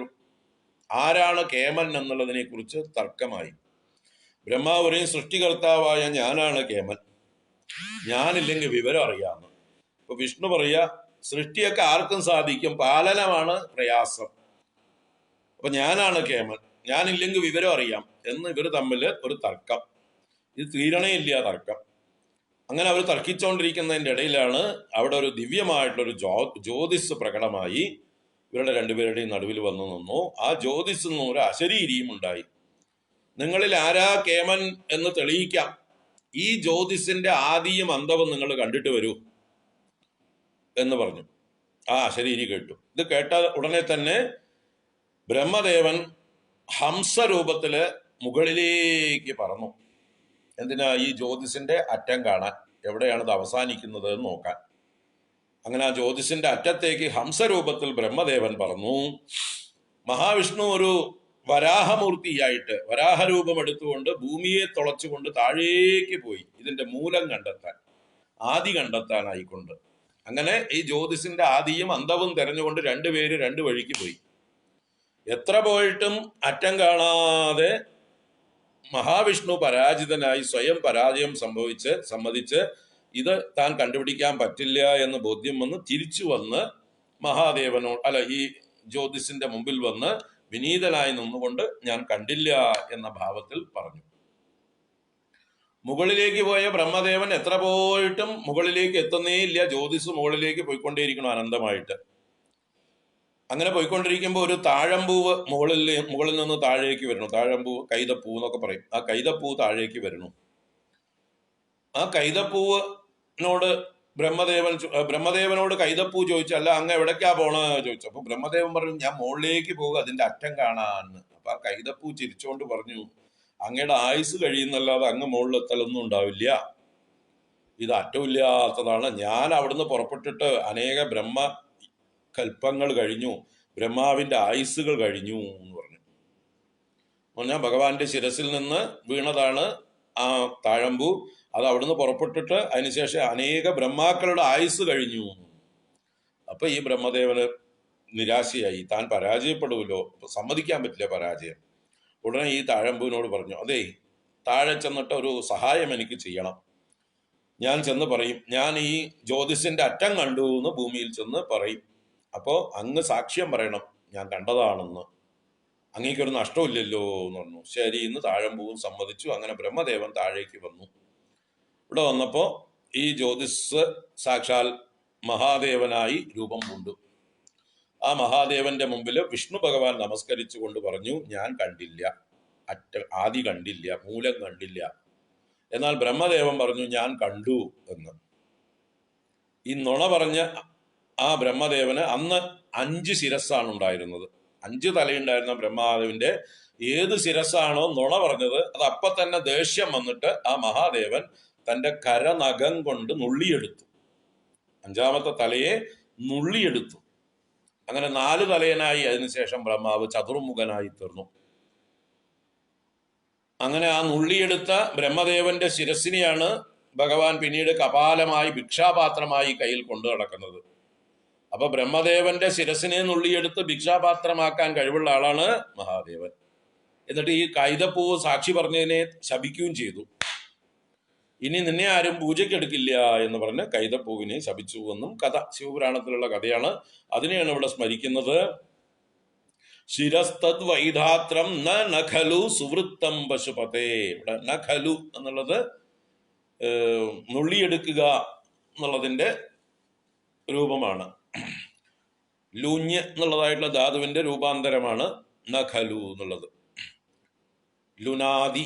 ആരാണ് കേമൻ എന്നുള്ളതിനെ കുറിച്ച് തർക്കമായി. ബ്രഹ്മാവ് പറയും, സൃഷ്ടികർത്താവായ ഞാനാണ് കേമൻ, ഞാനില്ലെങ്കിൽ വിവരം അറിയാമെന്ന്. അപ്പൊ വിഷ്ണു പറയാ, സൃഷ്ടിയൊക്കെ ആർക്കും സാധിക്കും, പാലനമാണ് പ്രയാസം. അപ്പൊ ഞാനാണ് കേമൻ, ഞാനില്ലെങ്കിൽ വിവരം അറിയാം എന്ന് ഇവർ തമ്മിൽ ഒരു തർക്കം. ഇത് തീരണയില്ല തർക്കം. അങ്ങനെ അവർ തർക്കിച്ചുകൊണ്ടിരിക്കുന്നതിൻ്റെ ഇടയിലാണ് അവിടെ ഒരു ദിവ്യമായിട്ടുള്ളൊരു ജ്യോതിസ് പ്രകടമായി. ഇവരുടെ രണ്ടുപേരുടെയും നടുവിൽ വന്നു നിന്നു. ആ ജ്യോതിസിൽ നിന്നും ഒരു അശരീരിയും ഉണ്ടായി. നിങ്ങളിൽ ആരാ കേമൻ എന്ന് തെളിയിക്കാം. ഈ ജ്യോതിസിന്റെ ആദിയും അന്തവും നിങ്ങൾ കണ്ടിട്ട് വരൂ എന്ന് പറഞ്ഞു. ആ അശരീരി കേട്ടു. ഇത് കേട്ട ഉടനെ തന്നെ ബ്രഹ്മദേവൻ ഹംസരൂപത്തില് മുകളിലേക്ക് പറന്നു. എന്തിനാ? ഈ ജ്യോതിസിന്റെ അറ്റം കാണാൻ, എവിടെയാണ് ഇത് അവസാനിക്കുന്നത് എന്ന് നോക്കാൻ. അങ്ങനെ ആ ജ്യോതിസിന്റെ അറ്റത്തേക്ക് ഹംസരൂപത്തിൽ ബ്രഹ്മദേവൻ പറന്നു. മഹാവിഷ്ണു ഒരു വരാഹമൂർത്തിയായിട്ട് വരാഹരൂപം എടുത്തുകൊണ്ട് ഭൂമിയെ തുളച്ചുകൊണ്ട് താഴേക്ക് പോയി, ഇതിന്റെ മൂലം കണ്ടെത്താൻ, ആദി കണ്ടെത്താനായിക്കൊണ്ട്. അങ്ങനെ ഈ ജ്യോതിസിന്റെ ആദിയും അന്തവും തെരഞ്ഞുകൊണ്ട് രണ്ടുപേര് രണ്ടു വഴിക്ക് പോയി. എത്ര പോയിട്ടും അറ്റം കാണാതെ മഹാവിഷ്ണു പരാജിതനായി സ്വയം പരാജയം സമ്മതിച്ച് ഇത് താൻ കണ്ടുപിടിക്കാൻ പറ്റില്ല എന്ന് ബോധ്യം വന്ന് തിരിച്ചു വന്ന് മഹാദേവനോട് ഈ ജ്യോതിസിന്റെ മുമ്പിൽ വന്ന് വിനീതനായി നിന്നുകൊണ്ട് ഞാൻ കണ്ടില്ല എന്ന ഭാവത്തിൽ പറഞ്ഞു. മുകളിലേക്ക് പോയ ബ്രഹ്മദേവൻ എത്ര പോയിട്ടും മുകളിലേക്ക് എത്തുന്നേ ഇല്ല. ജ്യോതിസ് മുകളിലേക്ക് പോയിക്കൊണ്ടേയിരിക്കണം അനന്തമായിട്ട്. അങ്ങനെ പോയിക്കൊണ്ടിരിക്കുമ്പോൾ ഒരു താഴമ്പൂവ് മുകളിൽ നിന്ന് താഴേക്ക് വരണു. താഴമ്പൂ, കൈതപ്പൂ എന്നൊക്കെ പറയും. ആ കൈതപ്പൂ താഴേക്ക് വരണു. ആ കൈതപ്പൂവിനോട് ബ്രഹ്മദേവനോട് കൈതപ്പൂ ചോദിച്ചു, അല്ല അങ്ങ് എവിടേക്കാ പോണെന്ന് ചോദിച്ചു. അപ്പൊ ബ്രഹ്മദേവൻ പറഞ്ഞു, ഞാൻ മുകളിലേക്ക് പോകുക, അതിന്റെ അറ്റം കാണാന്ന്. അപ്പൊ ആ കൈതപ്പൂ ചിരിച്ചുകൊണ്ട് പറഞ്ഞു, അങ്ങയുടെ ആയുസ് കഴിയുന്നല്ലാതെ അങ്ങ് മുകളിലെത്തലൊന്നും ഉണ്ടാവില്ല. ഇത് അറ്റമില്ലാത്തതാണ്. ഞാൻ അവിടുന്ന് പുറപ്പെട്ടിട്ട് അനേക കൽപ്പങ്ങൾ കഴിഞ്ഞു, ബ്രഹ്മാവിന്റെ ആയുസ്സുകൾ കഴിഞ്ഞു എന്ന് പറഞ്ഞു. പറഞ്ഞാൽ ഭഗവാന്റെ ശിരസിൽ നിന്ന് വീണതാണ് ആ താഴമ്പൂ. അത് അവിടുന്ന് പുറപ്പെട്ടിട്ട് അതിനുശേഷം അനേക ബ്രഹ്മാക്കളുടെ ആയുസ് കഴിഞ്ഞു. അപ്പൊ ഈ ബ്രഹ്മദേവന് നിരാശയായി, താൻ പരാജയപ്പെടുമല്ലോ, സമ്മതിക്കാൻ പറ്റില്ല പരാജയം. ഉടനെ ഈ താഴമ്പൂവിനോട് പറഞ്ഞു, അതേ, താഴെ ചെന്നിട്ട് ഒരു സഹായം എനിക്ക് ചെയ്യണം. ഞാൻ ചെന്ന് പറയും, ഞാൻ ഈ ജ്യോതിസിന്റെ അറ്റം കണ്ടു എന്ന് ഭൂമിയിൽ ചെന്ന് പറയും. അപ്പോ അങ്ങ് സാക്ഷ്യം പറയണം ഞാൻ കണ്ടതാണെന്ന്. അങ്ങേക്കൊരു നഷ്ടമില്ലല്ലോ എന്ന് പറഞ്ഞു. ശരി, ഇന്ന് താഴമ്പൂവും സമ്മതിച്ചു. അങ്ങനെ ബ്രഹ്മദേവൻ താഴേക്ക് വന്നു. ഇവിടെ വന്നപ്പോ ഈ ജ്യോതിസ് സാക്ഷാൽ മഹാദേവനായി രൂപം കൊണ്ടു. ആ മഹാദേവന്റെ മുമ്പിൽ വിഷ്ണു ഭഗവാൻ നമസ്കരിച്ചുകൊണ്ട് പറഞ്ഞു, ഞാൻ കണ്ടില്ല, ആദി കണ്ടില്ല, മൂലം കണ്ടില്ല. എന്നാൽ ബ്രഹ്മദേവൻ പറഞ്ഞു, ഞാൻ കണ്ടു എന്ന്. ഈ നുണ പറഞ്ഞ ആ ബ്രഹ്മദേവന് അന്ന് 5 ശിരസ്സാണ് ഉണ്ടായിരുന്നത്. 5 തലയുണ്ടായിരുന്ന ബ്രഹ്മദേവന്റെ ഏത് ശിരസ്സാണോ നുണ പറഞ്ഞത്, അത് അപ്പൊ തന്നെ ദേഷ്യം വന്നിട്ട് ആ മഹാദേവൻ തന്റെ കരനഖം കൊണ്ട് നുള്ളിയെടുത്തു. 5ാമത്തെ തലയെ നുള്ളിയെടുത്തു. അങ്ങനെ 4 തലയനായി. അതിനുശേഷം ബ്രഹ്മാവ് ചതുർമുഖനായി തീർന്നു. അങ്ങനെ ആ നുള്ളിയെടുത്ത ബ്രഹ്മദേവന്റെ ശിരസിനെയാണ് ഭഗവാൻ പിന്നീട് കപാലമായി ഭിക്ഷാപാത്രമായി കയ്യിൽ കൊണ്ടു നടക്കുന്നത്. അപ്പൊ ബ്രഹ്മദേവന്റെ ശിരസിനെ നുള്ളിയെടുത്ത് ഭിക്ഷാപാത്രമാക്കാൻ കഴിവുള്ള ആളാണ് മഹാദേവൻ. എന്നിട്ട് ഈ കൈതപ്പൂവ് സാക്ഷി പറഞ്ഞതിനെ ശപിക്കുകയും ചെയ്തു. ഇനി നിന്നെ ആരും പൂജയ്ക്കെടുക്കില്ല എന്ന് പറഞ്ഞ് കൈതപ്പൂവിനെ ശപിച്ചു എന്നും കഥ, ശിവപുരാണത്തിലുള്ള കഥയാണ്. അതിനെയാണ് ഇവിടെ സ്മരിക്കുന്നത്. ശിരസ്തദ് വൈധാത്രം നഖലു സുവൃത്തം പശുപതേ. ഇവിടെ നഖലു എന്നുള്ളത് നുള്ളിയെടുക്കുക എന്നുള്ളതിന്റെ രൂപമാണ്. ലൂഞ്ഞ് എന്നുള്ളതായിട്ടുള്ള ധാതുവിന്റെ രൂപാന്തരമാണ് നഖലു എന്നുള്ളത്. ലുനാദി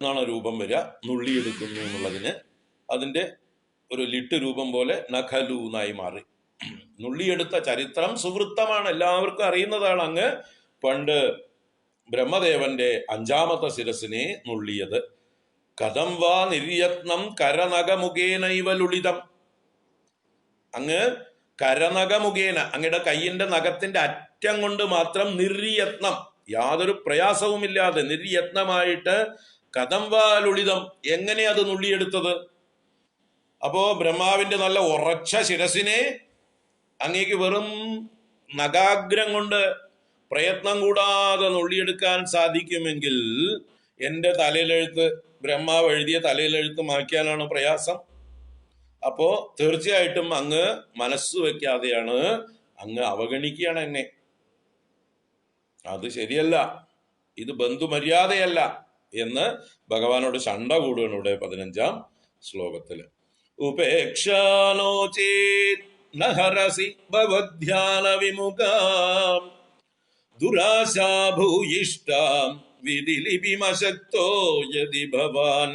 എന്നാണ് രൂപം വരിക. നുള്ളിയെടുക്കുന്നു എന്നുള്ളതിന് അതിന്റെ ഒരു ലിട്ട് രൂപം പോലെ നഖലു എന്നായി മാറി. നുള്ളിയെടുത്ത ചരിത്രം സുവൃത്തമാണ്, എല്ലാവർക്കും അറിയുന്നതാണ്. അങ്ങ് പണ്ട് ബ്രഹ്മദേവന്റെ 5ാമത്തെ ശിരസിനെ നുള്ളിയത്. കഥം വാ നിര്യത്നം കരനഖമുഖേനൈവ ലുളിതം. അങ്ങ് കരനഖമുഖേന, അങ്ങയുടെ കയ്യിന്റെ നഖത്തിന്റെ അറ്റം കൊണ്ട് മാത്രം നിർയത്നം, യാതൊരു പ്രയാസവുമില്ലാതെ നിർയത്നമായിട്ട് കഥം വാ ലുളിതം, എങ്ങനെ അത് നുള്ളിയെടുത്തത്? അപ്പോ ബ്രഹ്മാവിന്റെ നല്ല ഉറച്ച ശിരസിനെ അങ്ങേക്ക് വെറും നഖാഗ്രം കൊണ്ട് പ്രയത്നം കൂടാതെ നുള്ളിയെടുക്കാൻ സാധിക്കുമെങ്കിൽ എന്റെ തലയിലെഴുത്ത്, ബ്രഹ്മാവ് എഴുതിയ തലയിലെഴുത്ത് മായ്ക്കാനാണ് പ്രയാസം. അപ്പോ തീർച്ചയായിട്ടും അങ്ങ് മനസ്സ് വെക്കാതെയാണ്, അങ്ങ് അവഗണിക്കുകയാണ് എന്നെ. അത് ശരിയല്ല, ഇത് ബന്ധുമര്യാദയല്ല എന്ന് ഭഗവാനോട് ശണ്ട കൂടുകയാണ് ഇവിടെ 15ാം ശ്ലോകത്തില്. ഉപേക്ഷാനോ ചേത് ന ഹരസി ഭവധ്യാന വിമുഖാം ദുരാശാ ഭൂയിഷ്ടാം വിധിലിപിമശക്തോ യദി ഭവാൻ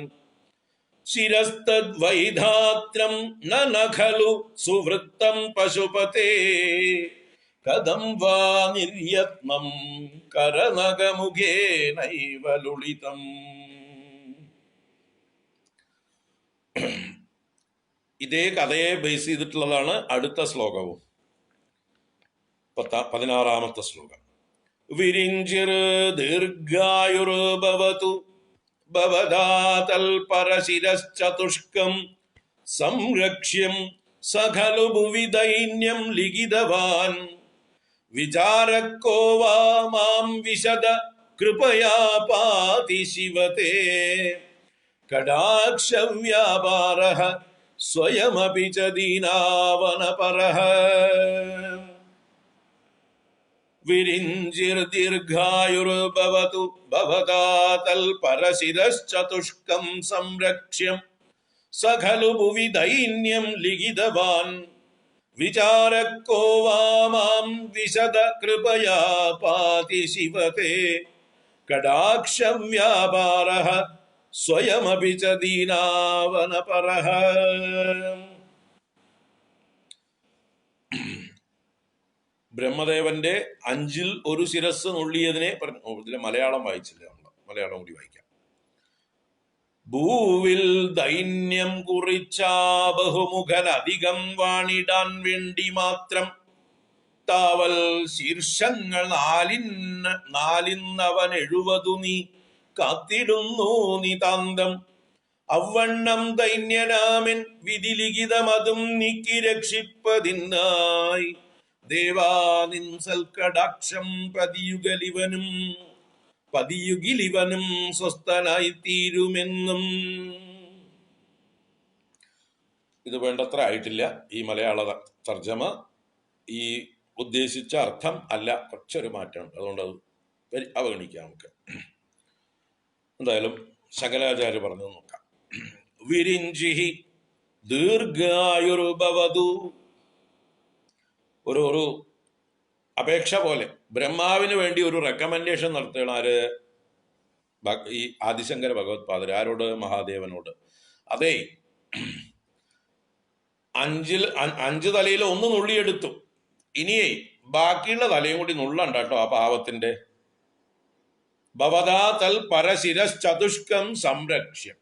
ശിരസ്തദ്വൈധാത്രം ന ഖലു സുവൃത്തം പശുപതേ കഥം വാ നിർയത്നം കരനഖമുഖേനൈവ ലുളിതം. ഇതേ കഥയെ ബേസ് ചെയ്തിട്ടുള്ളതാണ് അടുത്ത ശ്ലോകവും. 16-ാമത്തെ ശ്ലോകം. വിരിഞ്ചിർ ദീർഘായുർഭവതു ഭവദാതൽ പരശിരശ്ചതുഷ്കം സംരക്ഷ്യം സഖലു ഭുവി ദൈന്യം ലിഖിതവാൻ വിചാരക്കോ വാ മാം വിശദ കൃപയാ പാതി ശിവതേ കടാക്ഷവ്യാപാരഃ സ്വയമപി ച ദീനാവനപരഃ. വിരിഞ്ചിർ ദീർഘായുർഭവതു ഭവദാതൽ പരശിരശ്ചതുഷ്കം സംരക്ഷ്യം സഖലു ഭുവി ദൈന്യം ലിഖിതവാൻ വിചാരക്കോ വാ മാം വിശദ കൃപയാ പാതി ശിവതേ കടാക്ഷവ്യാപാരഃ സ്വയമപി ച ദീനാവനപരഃ. ബ്രഹ്മദേവന്റെ 5-ൽ 1 ശിരസ് നുള്ളിയതിനെ ഇതിലെ മലയാളം വായിച്ചില്ല, മലയാളം കൂടി വായിക്കാം. ഭൂവിൽ ദൈന്യം കുറിച്ചാ ബഹുമുഖൻ അധികം വാണിടാൻ വേണ്ടി മാത്രം താവൽ ശീർഷങ്ങൾ നാലിന്നവൻ 70 നീ കാത്തിടുന്നു നിതാന്തം അവണ്ണം ദൈന്യനാമൻ വിധിലിഖിതമതും നീക്കി രക്ഷിപ്പതിനായി ദേവാനിൻ സൽക്കടാക്ഷം പതിയുഗിലിവനും സ്വസ്ഥനായി തീരുമെന്നും. ഇത് വേണ്ടത്ര ആയിട്ടില്ല ഈ മലയാള തർജ്ജമ. ഈ ഉദ്ദേശിച്ച അർത്ഥം അല്ല, കുറച്ചൊരു മാറ്റമുണ്ട്, അതുകൊണ്ട് അത് അവഗണിക്കാം നമുക്ക്. എന്തായാലും ശങ്കരാചാര്യ പറഞ്ഞു നോക്കാം. വിരിഞ്ചിഹി ദീർഘായുർഭവതു, ഒരു അപേക്ഷ പോലെ ബ്രഹ്മാവിന് വേണ്ടി ഒരു റെക്കമെൻഡേഷൻ നടത്തുകയാണ്. ആര്? ഈ ആദിശങ്കര ഭഗവത്പാദർ. ആരോട്? മഹാദേവനോട്. അതെ, 5 തലയിൽ 1 നുള്ളിയെടുത്തു, ഇനിയേ ബാക്കിയുള്ള തലയും കൂടി നുള്ളണ്ട കേട്ടോ ആ പാവത്തിന്റെ. ഭവദാ തൽ പരശിരശ്ചതുഷ്കം സംരക്ഷ്യം.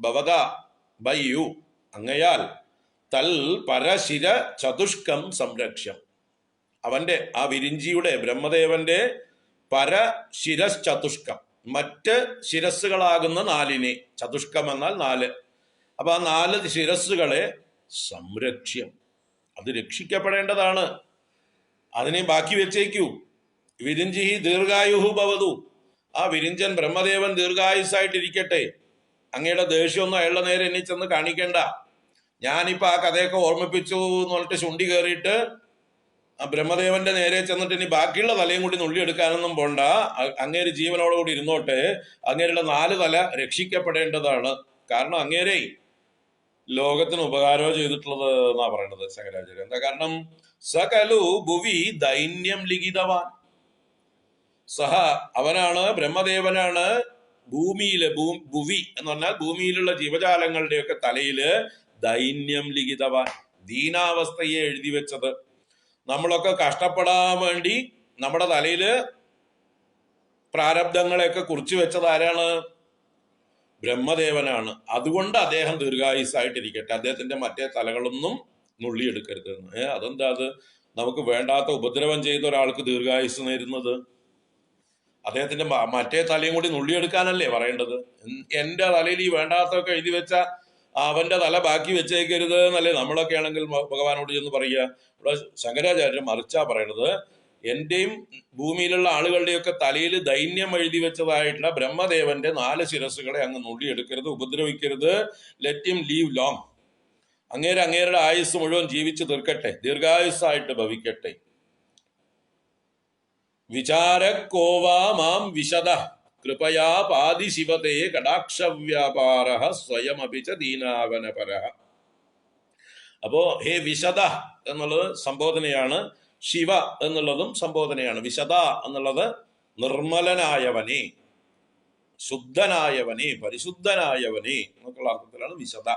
ഭവദ ബൈ യു, അങ്ങയാൽ, തൽ പരശിര ചതുഷ്കം സംരക്ഷ്യം, അവന്റെ ആ വിരിഞ്ചിയുടെ ബ്രഹ്മദേവന്റെ പരശിരശ്ചതുഷ്കം, മറ്റ് ശിരസ്സുകളാകുന്ന 4-നെ, ചതുഷ്കം എന്നാൽ 4, അപ്പൊ ആ 4 ശിരസ്സുകളെ സംരക്ഷ്യം, അത് രക്ഷിക്കപ്പെടേണ്ടതാണ്, അതിനെ ബാക്കി വെച്ചേക്കൂ. വിരിഞ്ചി ദീർഘായുഹു ഭവതു, ആ വിരിഞ്ചൻ ബ്രഹ്മദേവൻ ദീർഘായുസ്സായിട്ടിരിക്കട്ടെ. അങ്ങയുടെ ദേഷ്യമൊന്നും അയാളുടെ നേരെ എന്നെ ചെന്ന് കാണിക്കണ്ട. ഞാനിപ്പോ ആ കഥയൊക്കെ ഓർമ്മിപ്പിച്ചു എന്ന് പറഞ്ഞിട്ട് ശുണ്ടി കയറിയിട്ട് ആ ബ്രഹ്മദേവന്റെ നേരെ ചെന്നിട്ട് ഇനി ബാക്കിയുള്ള തലയും കൂടി നുള്ളിയെടുക്കാനൊന്നും പോണ്ട. അങ്ങേര് ജീവനോടുകൂടി ഇരുന്നോട്ടെ. അങ്ങേരുടെ 4 തല രക്ഷിക്കപ്പെടേണ്ടതാണ്. കാരണം അങ്ങേരെ ലോകത്തിന് ഉപകാരമോ ചെയ്തിട്ടുള്ളത് എന്നാ പറയണത് ശങ്കരാചാര്യ. എന്താ കാരണം? സകലു ഭുവി ദൈന്യം ലിഖിതവാൻ, സഹ അവനാണ്, ബ്രഹ്മദേവനാണ് ഭൂമിയില്, ഭുവി എന്ന് പറഞ്ഞാൽ ഭൂമിയിലുള്ള ജീവജാലങ്ങളുടെയൊക്കെ തലയില് ദൈന്യം ലിഖിതവാൻ, ദീനാവസ്ഥയെ എഴുതി വെച്ചത്. നമ്മളൊക്കെ കഷ്ടപ്പെടാൻ വേണ്ടി നമ്മുടെ തലയില് പ്രാരബ്ധങ്ങളെയൊക്കെ കുറിച്ചു വെച്ചത് ആരാണ്? ബ്രഹ്മദേവനാണ്. അതുകൊണ്ട് അദ്ദേഹം ദീർഘായുസ്സായിട്ടിരിക്കട്ടെ, അദ്ദേഹത്തിന്റെ മറ്റേ തലകളൊന്നും നുള്ളിയെടുക്കരുത്. അതെന്താ? അത് നമുക്ക് വേണ്ടാത്ത ഉപദ്രവം ചെയ്ത ഒരാൾക്ക് ദീർഘായുസ് നേരുന്നത്? അദ്ദേഹത്തിന്റെ മറ്റേ തലയും കൂടി നുള്ളിയെടുക്കാനല്ലേ പറയേണ്ടത്? എന്റെ തലയിൽ ഈ വേണ്ടാത്തൊക്കെ എഴുതി വെച്ച അവന്റെ തല ബാക്കി വെച്ചേക്കരുത് എന്നല്ലേ നമ്മളൊക്കെ ആണെങ്കിൽ ഭഗവാനോട് ചെന്ന് പറയുക. ഇവിടെ ശങ്കരാചാര്യൻ മറിച്ചാ പറയണത്, എന്റെയും ഭൂമിയിലുള്ള ആളുകളുടെയൊക്കെ തലയിൽ ദൈന്യം എഴുതി വെച്ചതായിട്ടുള്ള ബ്രഹ്മദേവന്റെ 4 ശിരസ്സുകളെ അങ്ങ് നുള്ളിയെടുക്കരുത്, ഉപദ്രവിക്കരുത്. Let him live long. അങ്ങേരുടെ ആയുസ് മുഴുവൻ ജീവിച്ചു തീർക്കട്ടെ, ദീർഘായുസ്സായിട്ട് ഭവിക്കട്ടെ. വിചാരക്കോവാ മാം വിശദ കൃപയാ പാതി ശിവതേ കടാക്ഷവ്യാപാരഃ സ്വയമപി ച ദീനാവനപരഃ. അപ്പോ ഹേ വിശദ എന്നുള്ളത് സംബോധനയാണ്, ശിവ എന്നുള്ളതും സംബോധനയാണ്. വിശദ എന്നുള്ളത് നിർമ്മലനായവനെ, ശുദ്ധനായവനെ, പരിശുദ്ധനായവനെ എന്നൊക്കെയുള്ള അർത്ഥത്തിലാണ് വിശദ.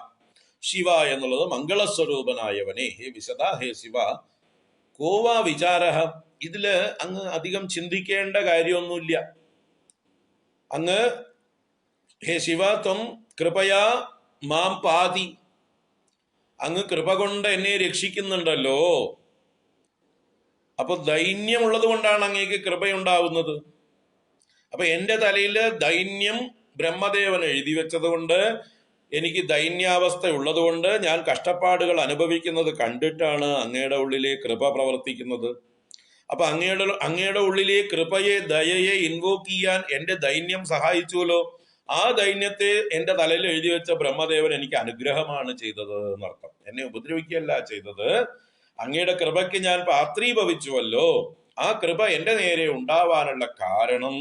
ശിവ എന്നുള്ളത് മംഗളസ്വരൂപനായവനെ. ഹേ വിശദ, ഹേ ശിവ. കോവാ വിചാരഹ, ഇതില് അങ്ങ് അധികം ചിന്തിക്കേണ്ട കാര്യമൊന്നുമില്ല. അങ്ങ് ഹേ ശിവ ത്വം കൃപയാ മാം പാതി, അങ്ങ് കൃപ കൊണ്ട് എന്നെ രക്ഷിക്കുന്നുണ്ടല്ലോ. അപ്പൊ ദൈന്യമുള്ളത് കൊണ്ടാണ് അങ്ങേക്ക് കൃപയുണ്ടാവുന്നത്. അപ്പൊ എന്റെ തലയിൽ ദൈന്യം ബ്രഹ്മദേവൻ എഴുതി വെച്ചത് കൊണ്ട്, എനിക്ക് ദൈന്യാവസ്ഥ ഉള്ളത് കൊണ്ട്, ഞാൻ കഷ്ടപ്പാടുകൾ അനുഭവിക്കുന്നത് കണ്ടിട്ടാണ് അങ്ങയുടെ ഉള്ളിലെ കൃപ പ്രവർത്തിക്കുന്നത്. അപ്പൊ അങ്ങയുടെ ഉള്ളിലെ കൃപയെ, ദയയെ ഇൻവോക്ക് ചെയ്യാൻ എന്റെ ദൈന്യം സഹായിച്ചുവല്ലോ. ആ ദൈന്യത്തെ എന്റെ തലയിൽ എഴുതി വെച്ച ബ്രഹ്മദേവൻ എനിക്ക് അനുഗ്രഹമാണ് ചെയ്തത് എന്നർത്ഥം. എന്നെ ഉപദ്രവിക്കുകയല്ല ചെയ്തത്. അങ്ങയുടെ കൃപയ്ക്ക് ഞാൻ പാത്രീഭവിച്ചുവല്ലോ. ആ കൃപ എന്റെ നേരെ ഉണ്ടാവാനുള്ള കാരണം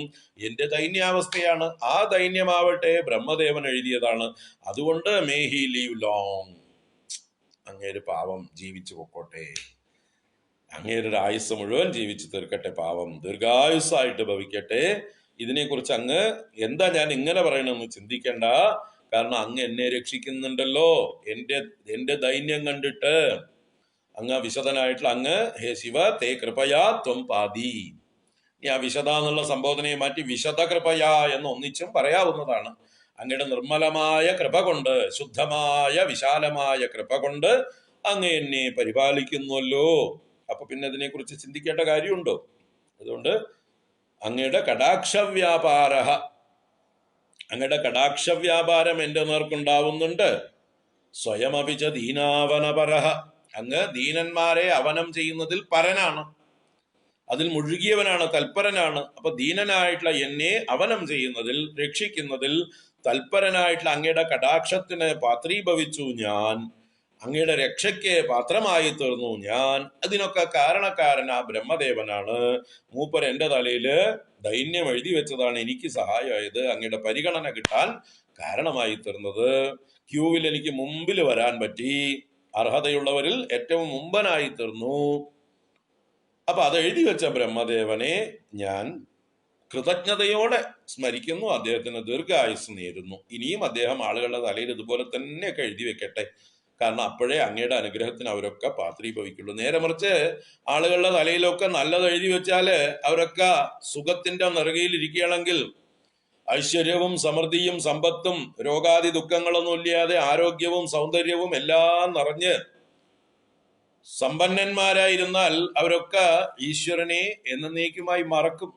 എന്റെ ദൈന്യാവസ്ഥയാണ്. ആ ദൈന്യമാവട്ടെ ബ്രഹ്മദേവൻ എഴുതിയതാണ്. അതുകൊണ്ട് മേ ഹി ലീവ് ലോങ്, അങ്ങേര് പാവം ജീവിച്ചു പൊക്കോട്ടെ, അങ്ങേരുടെ ആയുസ് മുഴുവൻ ജീവിച്ചു തീർക്കട്ടെ, പാവം ദീർഘായുസ്സായിട്ട് ഭവിക്കട്ടെ. ഇതിനെക്കുറിച്ച് അങ്ങ് എന്താ ഞാൻ ഇങ്ങനെ പറയണമെന്ന് ചിന്തിക്കണ്ട. കാരണം അങ്ങ് എന്നെ രക്ഷിക്കുന്നുണ്ടല്ലോ. എന്റെ ദൈന്യം കണ്ടിട്ട് അങ്ങ് വിശദനായിട്ടുള്ള അങ്ങ് ഹേ ശിവ തേ കൃപയാ ത്വം പാതി. ഈ ആ വിശദ എന്നുള്ള സംബോധനയെ മാറ്റി വിശദ കൃപയാ എന്ന് ഒന്നിച്ചും പറയാവുന്നതാണ്. അങ്ങയുടെ നിർമ്മലമായ കൃപ കൊണ്ട്, ശുദ്ധമായ വിശാലമായ കൃപ കൊണ്ട് അങ്ങ് എന്നെ പരിപാലിക്കുന്നുവല്ലോ. അപ്പൊ പിന്നെ ഇതിനെക്കുറിച്ച് ചിന്തിക്കേണ്ട കാര്യമുണ്ടോ? അതുകൊണ്ട് അങ്ങയുടെ കടാക്ഷവ്യാപാര, അങ്ങയുടെ കടാക്ഷവ്യാപാരം എന്റെ നേർക്കുണ്ടാവുന്നുണ്ട്. സ്വയമപിച്ച ദീനാവനപരഹ, അങ്ങ് ദീനന്മാരെ അവനം ചെയ്യുന്നതിൽ പരനാണ്, അതിൽ മുഴുകിയവനാണ്, തൽപരനാണ്. അപ്പൊ ദീനനായിട്ടുള്ള എന്നെ അവനം ചെയ്യുന്നതിൽ, രക്ഷിക്കുന്നതിൽ തൽപരനായിട്ടുള്ള അങ്ങയുടെ കടാക്ഷത്തിന് പാത്രീഭവിച്ചു ഞാൻ, അങ്ങയുടെ രക്ഷയ്ക്ക് പാത്രമായി തീർന്നു ഞാൻ. അതിനൊക്കെ കാരണക്കാരൻ ആ ബ്രഹ്മദേവനാണ്. മൂപ്പർ എന്റെ തലയില് ദൈന്യം എഴുതി വെച്ചതാണ് എനിക്ക് സഹായമായത്, അങ്ങയുടെ പരിഗണന കിട്ടാൻ കാരണമായി തീർന്നത്. ക്യൂവിൽ എനിക്ക് മുമ്പിൽ വരാൻ പറ്റി, അർഹതയുള്ളവരിൽ ഏറ്റവും മുമ്പനായി തീർന്നു. അപ്പൊ അത് എഴുതി വെച്ച ബ്രഹ്മദേവനെ ഞാൻ കൃതജ്ഞതയോടെ സ്മരിക്കുന്നു, അദ്ദേഹത്തിന് ദീർഘായുസ് നേരുന്നു. ഇനിയും അദ്ദേഹം ആളുകളുടെ തലയിൽ ഇതുപോലെ തന്നെയൊക്കെ എഴുതി വെക്കട്ടെ. കാരണം അപ്പോഴേ അങ്ങയുടെ അനുഗ്രഹത്തിന് അവരൊക്കെ പാത്രീഭവിക്കുള്ളൂ. നേരെ മറിച്ച് ആളുകളുടെ തലയിലൊക്കെ നല്ലത് എഴുതി വെച്ചാല് അവരൊക്കെ സുഖത്തിന്റെ നെറുകയിൽ ഇരിക്കുകയാണെങ്കിൽ, ഐശ്വര്യവും സമൃദ്ധിയും സമ്പത്തും രോഗാദി ദുഃഖങ്ങളൊന്നും ഇല്ലാതെ ആരോഗ്യവും സൗന്ദര്യവും എല്ലാം നിറഞ്ഞ് സമ്പന്നന്മാരായിരുന്നാൽ അവരൊക്കെ ഈശ്വരനെ എന്നേക്കുമായി മറക്കും.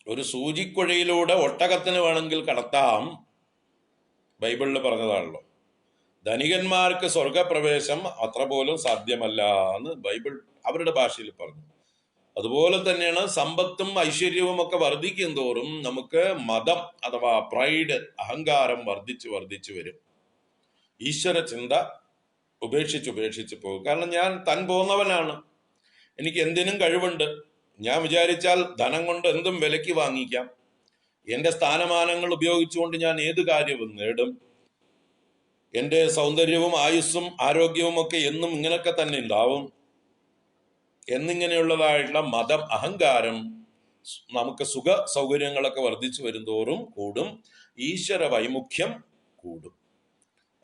ഒരു സൂചിക്കുഴയിലൂടെ ഒട്ടകത്തിന് വേണമെങ്കിൽ കടത്താം, ബൈബിളിൽ പറഞ്ഞതാണല്ലോ. ധനികന്മാർക്ക് സ്വർഗപ്രവേശം അത്ര പോലും സാധ്യമല്ല എന്ന് ബൈബിൾ അവരുടെ ഭാഷയിൽ പറഞ്ഞു. അതുപോലെ തന്നെയാണ് സമ്പത്തും ഐശ്വര്യവും ഒക്കെ വർദ്ധിക്കും തോറും നമുക്ക് മതം അഥവാ പ്രൈഡ്, അഹങ്കാരം വർദ്ധിച്ചു വരും. ഈശ്വര ചിന്ത ഉപേക്ഷിച്ച് പോകും. കാരണം ഞാൻ തൻ പോന്നവനാണ്, എനിക്ക് എന്തിനും കഴിവുണ്ട്, ഞാൻ വിചാരിച്ചാൽ ധനം കൊണ്ട് എന്തും വിലയ്ക്ക് വാങ്ങിക്കാം, എന്റെ സ്ഥാനമാനങ്ങൾ ഉപയോഗിച്ചുകൊണ്ട് ഞാൻ ഏത് കാര്യവും നേടും, എന്റെ സൗന്ദര്യവും ആയുസ്സും ആരോഗ്യവും ഒക്കെ എന്നും ഇങ്ങനെയൊക്കെ തന്നെ ഉണ്ടാവും എന്നിങ്ങനെയുള്ളതായിട്ടുള്ള മതം, അഹങ്കാരം നമുക്ക് സുഖ സൗകര്യങ്ങളൊക്കെ വർദ്ധിച്ചു വരുന്തോറും കൂടും, ഈശ്വര വൈമുഖ്യം കൂടും.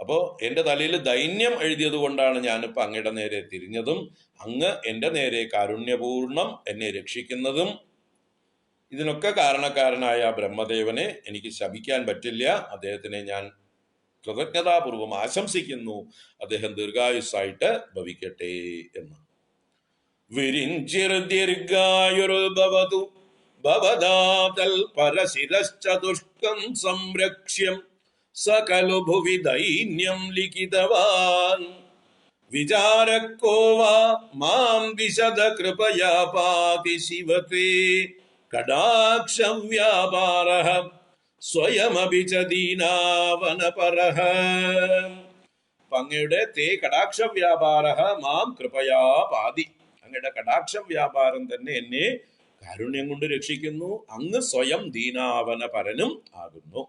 അപ്പോ എന്റെ തലയിൽ ദൈന്യം എഴുതിയത് കൊണ്ടാണ് ഞാനിപ്പോ അങ്ങയുടെ നേരെ തിരിഞ്ഞതും അങ്ങ് എന്റെ നേരെ കാരുണ്യപൂർണം എന്നെ രക്ഷിക്കുന്നതും. ഇതിനൊക്കെ കാരണക്കാരനായ ബ്രഹ്മദേവനെ എനിക്ക് ശപിക്കാൻ പറ്റില്ല. അദ്ദേഹത്തിനെ ഞാൻ കൃതജ്ഞതാപൂർവം ആശംസിക്കുന്നു, അദ്ദേഹം ദീർഘായുസ്സായിട്ട് ഭവിക്കട്ടെ എന്ന്. വിരിഞ്ചിർദീർഘായുർഭവതു ഭവദാതൽ പരശിരശ്ചതുഷ്കം സംരക്ഷ്യം സകലു ഭുവി ദൈന്യം ലിഖിതവാൻ വിചാരക്കോ വാ മാം വിശദ കൃപയാ പാതി ശിവതേ കടാക്ഷവ്യാപാരഃ സ്വയമപി ച ദീനാവനപരഃ. അങ്ങയുടെ തേ കടാക്ഷവ്യാപാരഃ മാം കൃപയാ പാതി, അങ്ങയുടെ കടാക്ഷവ്യാപാരം തന്നെ എന്നെ കാരുണ്യം കൊണ്ട് രക്ഷിക്കുന്നു. അങ്ങ് സ്വയം ദീനാവനപരനും ആകുന്നു.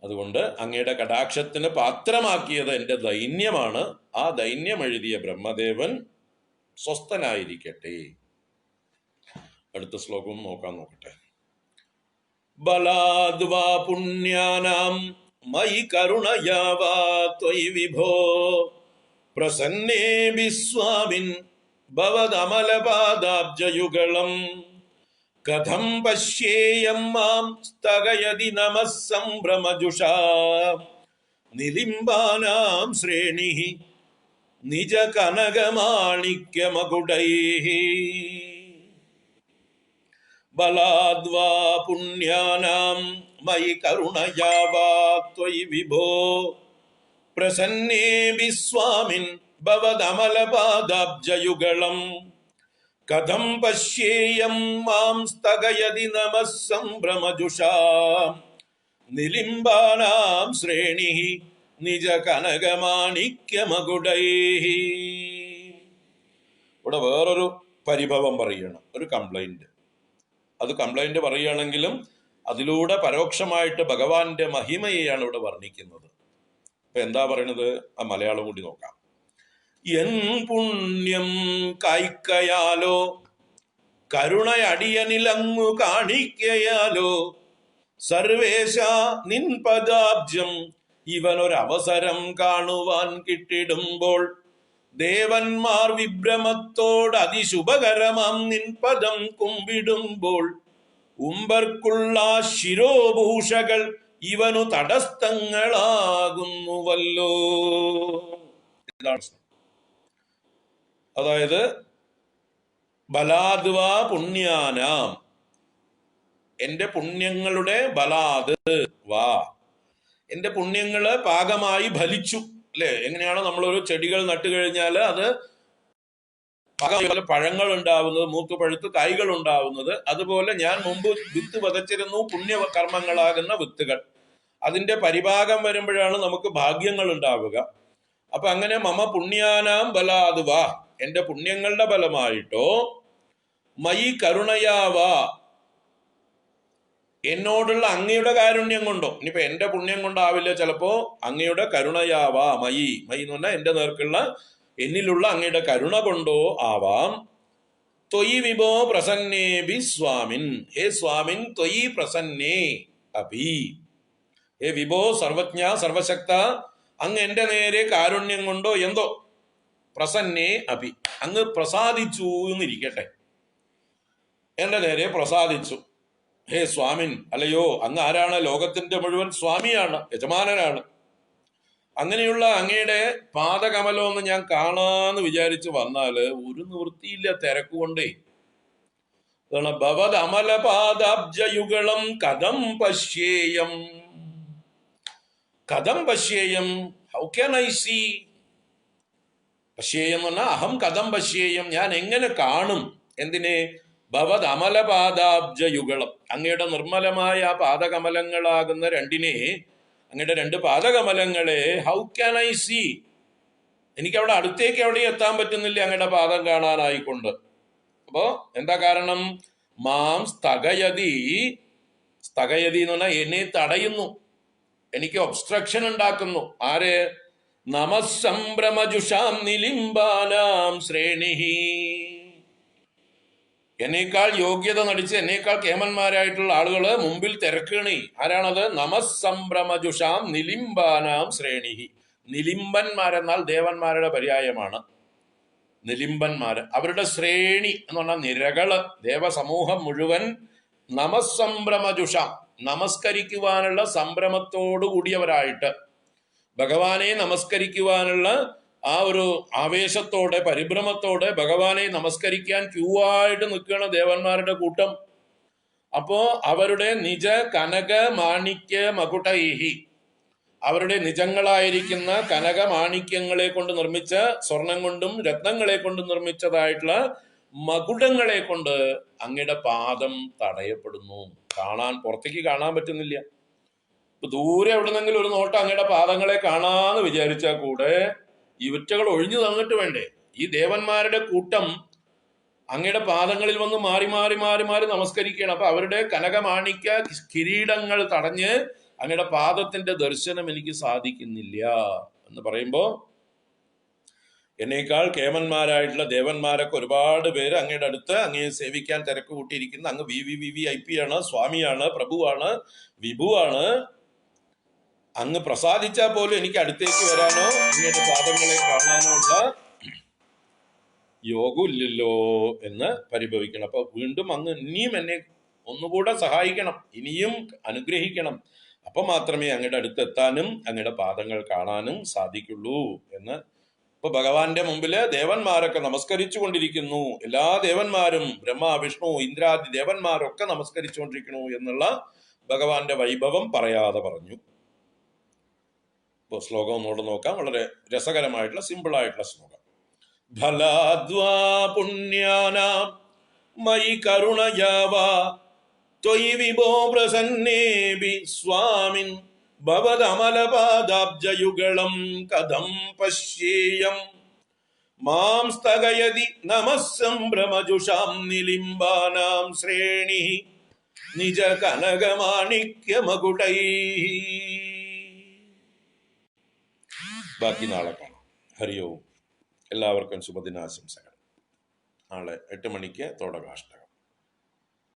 അതുകൊണ്ട് അങ്ങയുടെ കടാക്ഷത്തിന് പാത്രമാക്കിയത് എൻ്റെ ദൈന്യമാണ്. ആ ദൈന്യം എഴുതിയ ബ്രഹ്മദേവൻ സ്വസ്ഥനായിരിക്കട്ടെ. അടുത്ത ശ്ലോകം നോക്കട്ടെ. ബലാദ്വാ പുണ്യാനാം മയി കരുണയാ വാ ത്വയി വിഭോ പ്രസന്നേ വിസ്വാമിൻ ഭവദമലപാദാബ്ജയുഗളം കഥം പശ്യേയം മാം സ്ഥഗയതി നമഃ സംഭ്രമജുഷാ നിലിംബാനാം ശ്രേണിഃ നിജ കനകമാണിക്യമകുടൈഃ ബലാദ്വാ പുണ്യാനാം മയി കരുണയാ വാ ത്വയി വിഭോ പ്രസന്നേ വിസ്വാമിൻ ഭവദമലപാദാബ്ജയുഗളം കഥം പശ്യേയം മാം സ്ഥഗയതി നമഃ സംഭ്രമജുഷാ നിലിംബാനാം ശ്രേണിഃ നിജ കനകമാണിക്യമകുടൈഃ. ഇവിടെ വേറൊരു പരിഭവം പറയണം, ഒരു കംപ്ലൈന്റ്. അത് കംപ്ലൈന്റ് പറയുകയാണെങ്കിലും അതിലൂടെ പരോക്ഷമായിട്ട് ഭഗവാന്റെ മഹിമയെയാണ് ഇവിടെ വർണ്ണിക്കുന്നത്. അപ്പൊ എന്താ പറയണത്? ആ മലയാളം കൂടി നോക്കാം. എൻ പുണ്യം കായ്ക്കയാലോ കരുണയടിയനിലങ്ങു കാണിക്കയാലോ സർവേശ നിൻ പദാബ്ജം ഇവനൊരവസരം കാണുവാൻ കിട്ടിടുമ്പോൾ ദേവന്മാർ വിഭ്രമത്തോട് അതിശുഭകരമാം നിൻ പദം കുമ്പിടുമ്പോൾ ഉമ്പർക്കുള്ള ശിരോഭൂഷകൾ ഇവനു തടസ്തങ്ങളാകുന്നുവല്ലോ. അതായത് ബലാദ്വാ പുണ്യാനാം, എന്റെ പുണ്യങ്ങളുടെ ബലാത് വാ, എന്റെ പുണ്യങ്ങള് പാകമായി ഫലിച്ചു. അല്ലെ? എങ്ങനെയാണോ നമ്മളൊരു ചെടികൾ നട്ടു കഴിഞ്ഞാൽ അത് പഴങ്ങൾ ഉണ്ടാവുന്നത്, മൂത്തു പഴുത്ത് കായ്കൾ ഉണ്ടാവുന്നത്, അതുപോലെ ഞാൻ മുമ്പ് വിത്ത് പതച്ചിരുന്നു, പുണ്യകർമ്മങ്ങളാകുന്ന വിത്തുകൾ. അതിന്റെ പരിഭാഗം വരുമ്പോഴാണ് നമുക്ക് ഭാഗ്യങ്ങൾ ഉണ്ടാവുക. അപ്പൊ അങ്ങനെ മമ പുണ്യാനാം ബലാദ്വാ, എന്റെ പുണ്യങ്ങളുടെ ബലമായിട്ടോ മയി കരുണയാവാ, എന്നോടുള്ള അങ്ങയുടെ കാരുണ്യം കൊണ്ടോ, ഇനിയിപ്പോ എന്റെ പുണ്യം കൊണ്ടാവില്ല, ചിലപ്പോ അങ്ങയുടെ കരുണയാവാ, മയി മയി എന്ന് പറഞ്ഞാൽ എന്റെ നേർക്കുള്ള എന്നിലുള്ള അങ്ങയുടെ കരുണ കൊണ്ടോ ആവാം. ത്വയി വിഭോ പ്രസന്നേ ബി സ്വാമിൻ, ഹേ സ്വാമിൻ ത്വയി പ്രസന്നേ അഭി, ഹേ വിഭോ സർവജ്ഞ സർവശക്ത, അങ്ങ് എന്റെ നേരെ കാരുണ്യം കൊണ്ടോ എന്തോ പ്രസന്നേ അഭി, അങ്ങ് പ്രസാദിച്ചു എന്നിരിക്കട്ടെ, എന്റെ നേരെ പ്രസാദിച്ചു. ഹേ സ്വാമിൻ, അല്ലയോ അങ്ങ് ആരാണ്? ലോകത്തിന്റെ മുഴുവൻ സ്വാമിയാണ്, യജമാനനാണ്. അങ്ങനെയുള്ള അങ്ങയുടെ പാദകമലമൊന്ന് ഞാൻ കാണാന്ന് വിചാരിച്ച് വന്നാല് ഒരു നിവൃത്തിയില്ല, തിരക്കുകൊണ്ടേ. അതാണ് ഭവത് അമലപാദാബ്ജയുഗളം കഥം പശ്യേയം. കഥം പശ്യേയം, ഹൗ ക്യാൻ ഐ സീ? പശ്യേയം എന്ന് പറഞ്ഞാൽ അഹം കഥം പശ്യേയം, ഞാൻ എങ്ങനെ കാണും? എന്തിനെ? ഭവത് അമലപാദാബ്ജയുഗളം, അങ്ങയുടെ നിർമ്മലമായ ആ പാദകമലങ്ങളാകുന്ന രണ്ടിനെ, അങ്ങയുടെ രണ്ട് പാദകമലങ്ങളെ ഹൗ ക്യാൻ ഐ സീ? എനിക്ക് അവിടെ അടുത്തേക്ക് എവിടെ എത്താൻ പറ്റുന്നില്ല അങ്ങയുടെ പാദം കാണാനായിക്കൊണ്ട്. അപ്പോ എന്താ കാരണം? മാം സ്ഥഗയതി, സ്ഥഗയതി എന്ന് പറഞ്ഞാൽ എന്നെ തടയുന്നു, എനിക്ക് ഒബ്സ്ട്രക്ഷൻ ഉണ്ടാക്കുന്നു. ആര്? നമഃസംഭ്രമജുഷാം നിലിംബാനാം ശ്രേണിഹി, എന്നേക്കാൾ യോഗ്യത നടിച്ച് എന്നേക്കാൾ കേമന്മാരായിട്ടുള്ള ആളുകള് മുമ്പിൽ തിരക്കണി. ആരാണത്? നമഃസംഭ്രമജുഷാം നിലിംബാനാം ശ്രേണിഹി. നിലിംബന്മാരെന്നാൽ ദേവന്മാരുടെ പര്യായമാണ്. നിലിംബന്മാര്, അവരുടെ ശ്രേണി എന്ന് പറഞ്ഞാൽ നിരകള്, ദേവസമൂഹം മുഴുവൻ നമഃസംഭ്രമജുഷാം, നമസ്കരിക്കുവാനുള്ള സംഭ്രമത്തോടു കൂടിയവരായിട്ട്, ഭഗവാനെ നമസ്കരിക്കുവാനുള്ള ആ ഒരു ആവേശത്തോടെ പരിഭ്രമത്തോടെ ഭഗവാനെ നമസ്കരിക്കാൻ ക്യൂ ആയിട്ട് നിൽക്കുകയാണ് ദേവന്മാരുടെ കൂട്ടം. അപ്പോ അവരുടെ നിജ കനക മാണിക്യ മകുടൈഹി, അവരുടെ നിജങ്ങളായിരിക്കുന്ന കനക മാണിക്യങ്ങളെ കൊണ്ട് നിർമ്മിച്ച, സ്വർണം കൊണ്ടും രത്നങ്ങളെ കൊണ്ടും നിർമ്മിച്ചതായിട്ടുള്ള മകുടങ്ങളെ കൊണ്ട് അങ്ങയുടെ പാദം തടയപ്പെടുന്നു. പുറത്തേക്ക് കാണാൻ പറ്റുന്നില്ല. ഇപ്പൊ ദൂരെ എവിടുന്നെങ്കിലും ഒരു നോട്ടം അങ്ങയുടെ പാദങ്ങളെ കാണാന്ന് വിചാരിച്ചാൽ കൂടെ ഇവറ്റകൾ ഒഴിഞ്ഞു തന്നിട്ട് വേണ്ടേ? ഈ ദേവന്മാരുടെ കൂട്ടം അങ്ങയുടെ പാദങ്ങളിൽ വന്ന് മാറി മാറി മാറി മാറി നമസ്കരിക്കുകയാണ്. അപ്പൊ അവരുടെ കനകമാണിക്യ കിരീടങ്ങൾ തടഞ്ഞ് അങ്ങയുടെ പാദത്തിന്റെ ദർശനം എനിക്ക് സാധിക്കുന്നില്ല എന്ന് പറയുമ്പോൾ എന്നേക്കാൾ കേമന്മാരായിട്ടുള്ള ദേവന്മാരൊക്കെ ഒരുപാട് പേര് അങ്ങയുടെ അടുത്ത് അങ്ങയെ സേവിക്കാൻ തിരക്ക് കൂട്ടിയിരിക്കുന്ന അങ്ങ് VIP ആണ്, സ്വാമിയാണ്, പ്രഭുവാണ്, വിഭുവാണ്. അങ്ങ് പ്രസാദിച്ചാൽ പോലും എനിക്ക് അടുത്തേക്ക് വരാനോ അങ്ങയുടെ പാദങ്ങളെ കാണാനോ ഉള്ള യോഗമില്ലല്ലോ എന്ന് പരിഭവിക്കണം. അപ്പൊ വീണ്ടും അങ്ങ് ഇനിയും എന്നെ ഒന്നുകൂടെ സഹായിക്കണം, ഇനിയും അനുഗ്രഹിക്കണം. അപ്പൊ മാത്രമേ അങ്ങയുടെ അടുത്തെത്താനും അങ്ങയുടെ പാദങ്ങൾ കാണാനും സാധിക്കുള്ളൂ എന്ന്. ഇപ്പൊ ഭഗവാന്റെ മുമ്പില് ദേവന്മാരൊക്കെ നമസ്കരിച്ചു കൊണ്ടിരിക്കുന്നു. എല്ലാ ദേവന്മാരും, ബ്രഹ്മ, വിഷ്ണു, ഇന്ദ്രാദി ദേവന്മാരൊക്കെ നമസ്കരിച്ചുകൊണ്ടിരിക്കുന്നു എന്നുള്ള ഭഗവാന്റെ വൈഭവം പറയാതെ പറഞ്ഞു. ഇപ്പോൾ ശ്ലോകം ഒന്നുകൂടെ നോക്കാം. വളരെ രസകരമായിട്ടുള്ള സിമ്പിളായിട്ടുള്ള ശ്ലോകം. ഫലാദ്വാ പുണ്യാനാം മയി കരുണയാവാ ത്വയി വിഭോ പ്രസന്നേബി സ്വാമിൻ ഭവതമലപാദാബ്ജയുഗളം കഥം പശ്യേയം മാം സ്ഥഗയതി നമഃ സംഭ്രമജുഷാം നിലിംബാനാം ശ്രേണി നിജ കനകമാണിക്യമകുടൈ. ബാക്കി നാളെ കാണാം. ഹരി ഓം. എല്ലാവർക്കും ശുഭദിനാശംസകൾ. നാളെ 8 മണിക്ക് തോടകാഷ്ടകം.